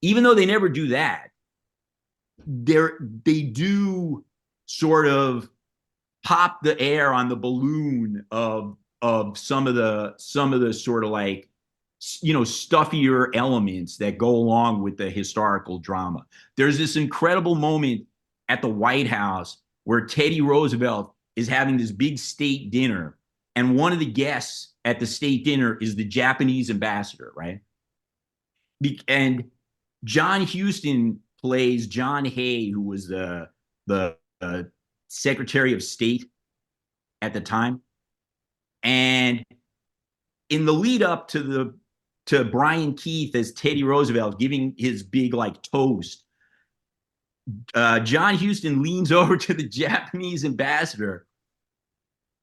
Even though they never do that, they do sort of pop the air on the balloon of some of the sort of like, you know, stuffier elements that go along with the historical drama. There's this incredible moment at the White House where Teddy Roosevelt is having this big state dinner, and one of the guests at the state dinner is the Japanese ambassador, right? And John Huston plays John Hay, who was the Secretary of State at the time. And in the lead up to Brian Keith as Teddy Roosevelt giving his big like toast, John Huston leans over to the Japanese ambassador,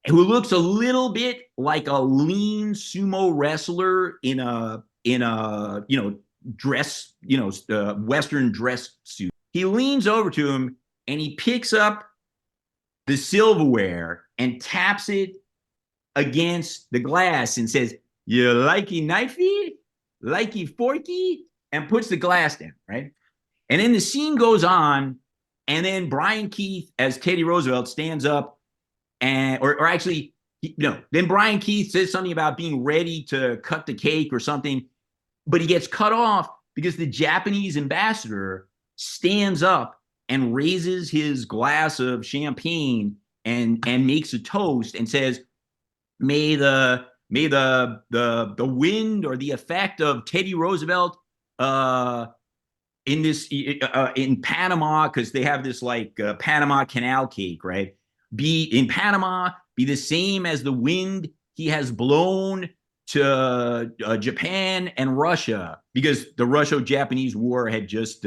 who looks a little bit like a lean sumo wrestler in a you know, dress, you know, Western dress suit. He leans over to him and he picks up the silverware and taps it against the glass and says, "You likey knifey, likey forky," and puts the glass down, right? And then the scene goes on, and then Brian Keith as Teddy Roosevelt stands up, and then Brian Keith says something about being ready to cut the cake or something, but he gets cut off because the Japanese ambassador stands up and raises his glass of champagne and makes a toast and says, may the wind or the effect of Teddy Roosevelt in Panama, because they have this like Panama Canal cake, right? Be in Panama, be the same as the wind he has blown to Japan and Russia, because the Russo-Japanese War had just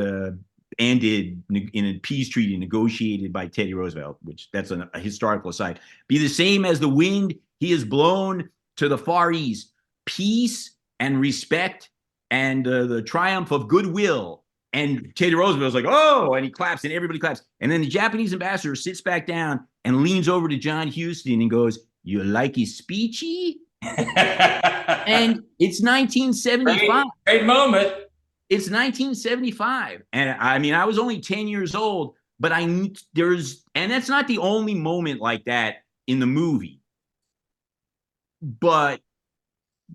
ended in a peace treaty negotiated by Teddy Roosevelt, which that's a historical aside. Be the same as the wind he has blown to the Far East, peace and respect and the triumph of goodwill. And Teddy Roosevelt's like, oh, and he claps and everybody claps. And then the Japanese ambassador sits back down and leans over to John Huston and goes, you like his speechy? And it's 1975. Great moment. It's 1975. And I mean, I was only 10 years old, but and that's not the only moment like that in the movie. But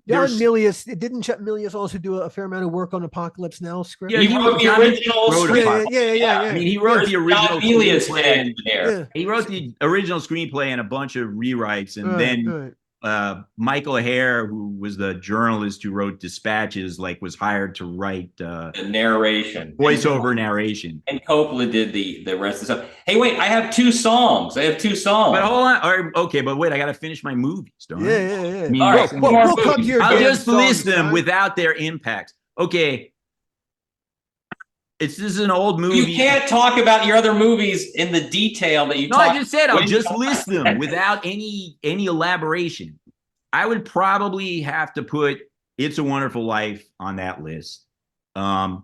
John Milius, didn't Chuck Milius also do a fair amount of work on Apocalypse Now script? Yeah, he wrote the original script. Yeah. I mean, he wrote the original screenplay. Yeah. He wrote the original screenplay and a bunch of rewrites, and then Michael Hare, who was the journalist who wrote Dispatches, like was hired to write the narration, voiceover narration. And Coppola did the rest of the stuff. Hey, wait, I have two songs. But hold on. Okay, but wait, I got to finish my movies, don't I? Yeah. I mean, all right, we'll come to your I'll just list songs, them right? without their impact. Okay. This is an old movie. You can't talk about your other movies in the detail that you No, talk. I just said I'll just list them without any elaboration. I would probably have to put It's a Wonderful Life on that list.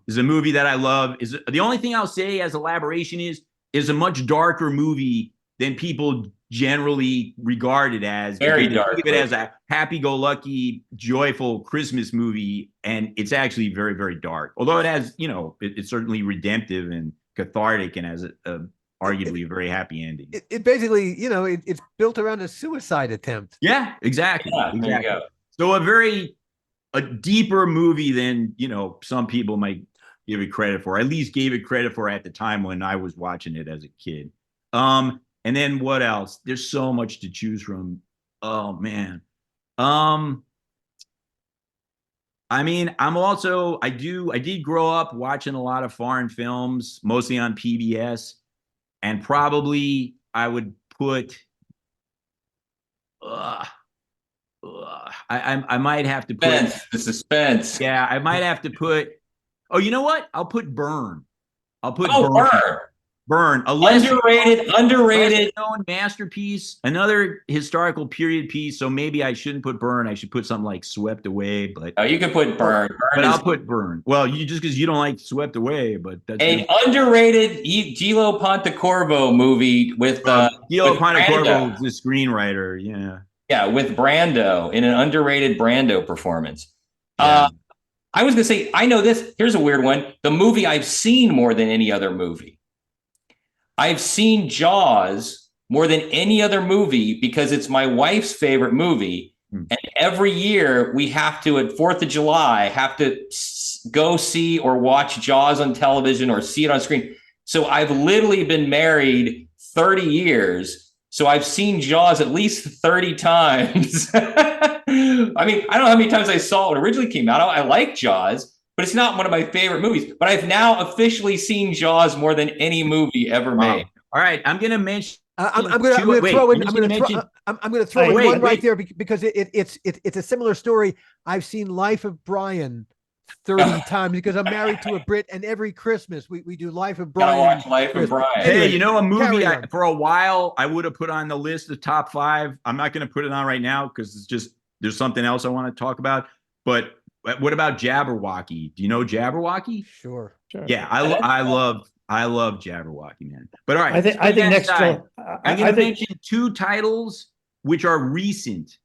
Is a movie that I love. Is the only thing I'll say as elaboration is a much darker movie than people generally regard it as. Very dark. Think of it as a happy-go-lucky, joyful Christmas movie, and it's actually very, very dark. Although it has, it's certainly redemptive and cathartic, and has a arguably a very happy ending. It basically, it's built around a suicide attempt. Yeah, exactly. Yeah, there you go. So a deeper movie than, some people might give it credit for. At least gave it credit for at the time when I was watching it as a kid. And then what else? There's so much to choose from. Oh man. I mean, I did grow up watching a lot of foreign films, mostly on PBS, and probably I would put I might have to put the suspense. Yeah, I might have to put. Oh, you know what? I'll put Burn. Burn. A underrated known masterpiece, another historical period piece. So maybe I shouldn't put Burn. I should put something like Swept Away. But you can put Burn. I'll put Burn. Well, just because you don't like Swept Away, but that's an underrated Gilo Pontecorvo movie with Gilo Pontecorvo, the screenwriter. Yeah, with Brando in an underrated Brando performance. Yeah. I was gonna say, I know this. Here's a weird one. The movie I've seen more than any other movie. I've seen Jaws more than any other movie because it's my wife's favorite movie. And every year we have to, at 4th of July, go see or watch Jaws on television or see it on screen. So I've literally been married 30 years. So I've seen Jaws at least 30 times. I mean, I don't know how many times I saw it when it originally came out. I like Jaws, but it's not one of my favorite movies. But I've now officially seen Jaws more than any movie ever made. All right, I'm going to mention. I'm going to throw in one right there because it's a similar story. I've seen Life of Brian 30 times because I'm married to a Brit, and every Christmas we do Life of Brian. Gotta watch Life of Brian. Hey, a movie for a while I would have put on the list of top 5. I'm not going to put it on right now because it's just there's something else I want to talk about. But what about Jabberwocky? Do you know Jabberwocky? Sure. Yeah, I love Jabberwocky, man. But all right, I think next I'm going to mention 2 titles which are recent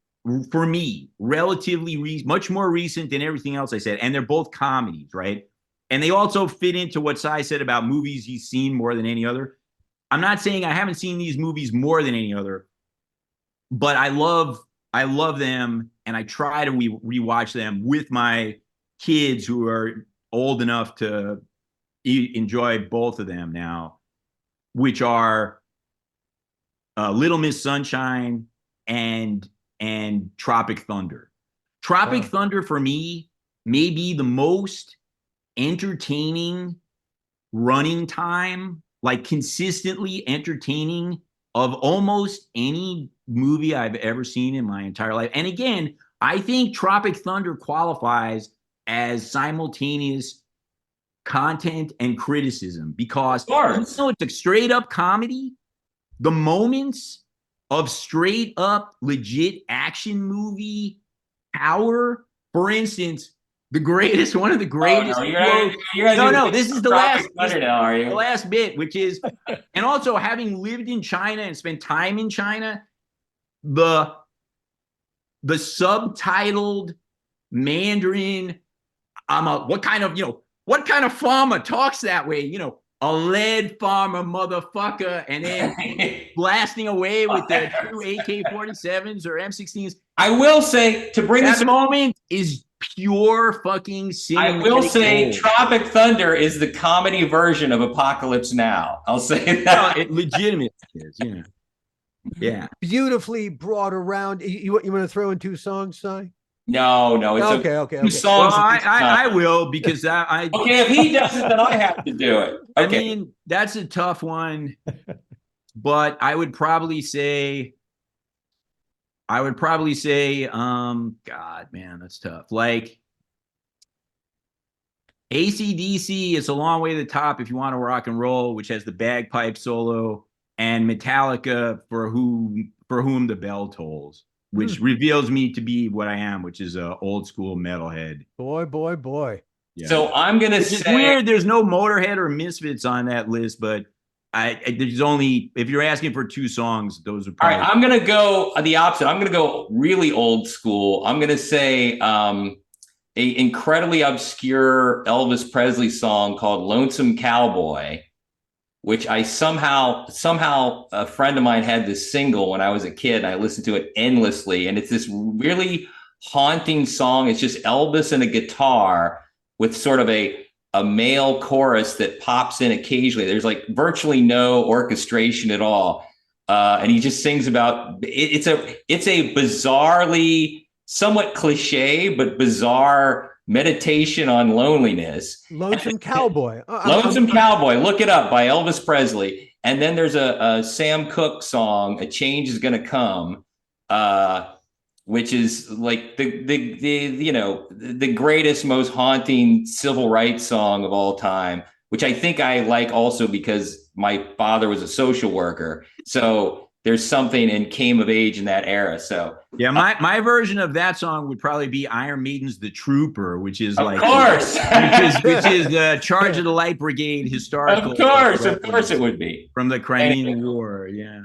for me, relatively much more recent than everything else I said, and they're both comedies, right? And they also fit into what Cy said about movies he's seen more than any other. I'm not saying I haven't seen these movies more than any other, but I love them, and I try to rewatch them with my kids who are old enough to enjoy both of them now, which are Little Miss Sunshine, and Tropic Thunder. Tropic Thunder for me may be the most entertaining running time, like consistently entertaining of almost any movie I've ever seen in my entire life. And again, I think Tropic Thunder qualifies as simultaneous content and criticism because even though it's a straight up comedy, the moments of straight up legit action movie power, for instance, one of the greatest. This is the last bit, which is, and also having lived in China and spent time in China, the subtitled Mandarin, what kind of farmer talks that way? A lead farmer, motherfucker, and then blasting away with the two AK-47s or M16s. I will say, to bring that moment is pure fucking cinematic. I will say Tropic Thunder is the comedy version of Apocalypse Now. I'll say that. It legitimately is, Yeah. Beautifully brought around. You want to throw in 2 songs, Si? No. It's okay. 2 songs. Well, I will, because I okay, if he does it, then I have to do it. Okay. I mean, that's a tough one, but I would probably say, God, man, that's tough. Like AC/DC, It's a Long Way to the Top if you want to rock and roll, which has the bagpipe solo, and Metallica, For Whom the Bell Tolls, which reveals me to be what I am, which is a old school metalhead. Boy. Yeah. So I'm gonna say, it's weird. There's no Motorhead or Misfits on that list, but there's only, if you're asking for 2 songs, those are probably. All right, I'm gonna go the opposite. I'm gonna go really old school. I'm gonna say a incredibly obscure Elvis Presley song called "Lonesome Cowboy," which I somehow a friend of mine had this single when I was a kid, and I listened to it endlessly. And it's this really haunting song. It's just Elvis and a guitar with sort of a male chorus that pops in occasionally. There's like virtually no orchestration at all. And he just sings about, it's a bizarrely, somewhat cliche, but bizarre meditation on loneliness. Lonesome Cowboy. Lonesome Cowboy. Look it up, by Elvis Presley. And then there's a Sam Cooke song, "A Change Is Gonna Come," which is like the greatest, most haunting civil rights song of all time, which I think I like also because my father was a social worker. So there's something and came of age in that era. So yeah, my version of that song would probably be Iron Maiden's "The Trooper," which is of course, which is the Charge of the Light Brigade historical. Of course it would be from the Crimean War. Yeah.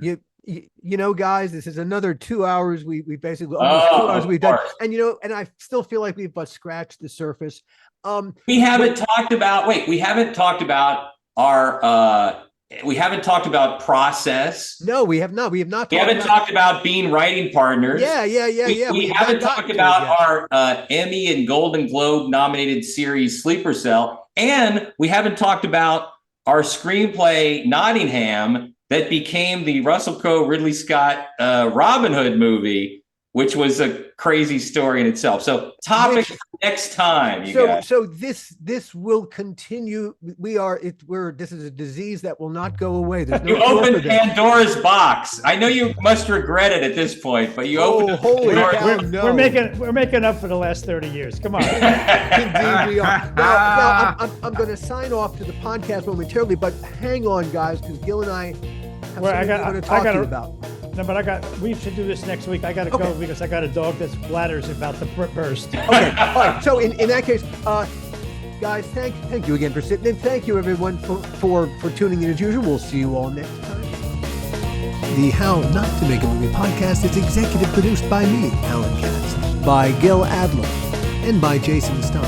Guys, this is another 2 hours. We basically almost 2 hours we've done, and and I still feel like we've but scratched the surface. We haven't talked about process. No, we have not. We have not. We haven't talked about being writing partners. Yeah. We haven't talked about our Emmy and Golden Globe nominated series Sleeper Cell, and we haven't talked about our screenplay Nottingham that became the Russell Crowe, Ridley Scott Robin Hood movie, which was a crazy story in itself. So topic next time, you guys. So this will continue. This is a disease that will not go away. There's no you opened Pandora's box. I know you must regret it at this point, but you opened We're making up for the last 30 years. Come on. Indeed we are. Now I'm going to sign off to the podcast momentarily, but hang on, guys, because Gil and I have something I want to talk to you about. No, but we should do this next week. I got to go because I got a dog that's bladders about to burst. Okay. All right. So in that case, guys, thank you again for sitting in. Thank you everyone for tuning in as usual. We'll see you all next time. The How Not to Make a Movie podcast is executive produced by me, Alan Katz, by Gil Adler, and by Jason Stein.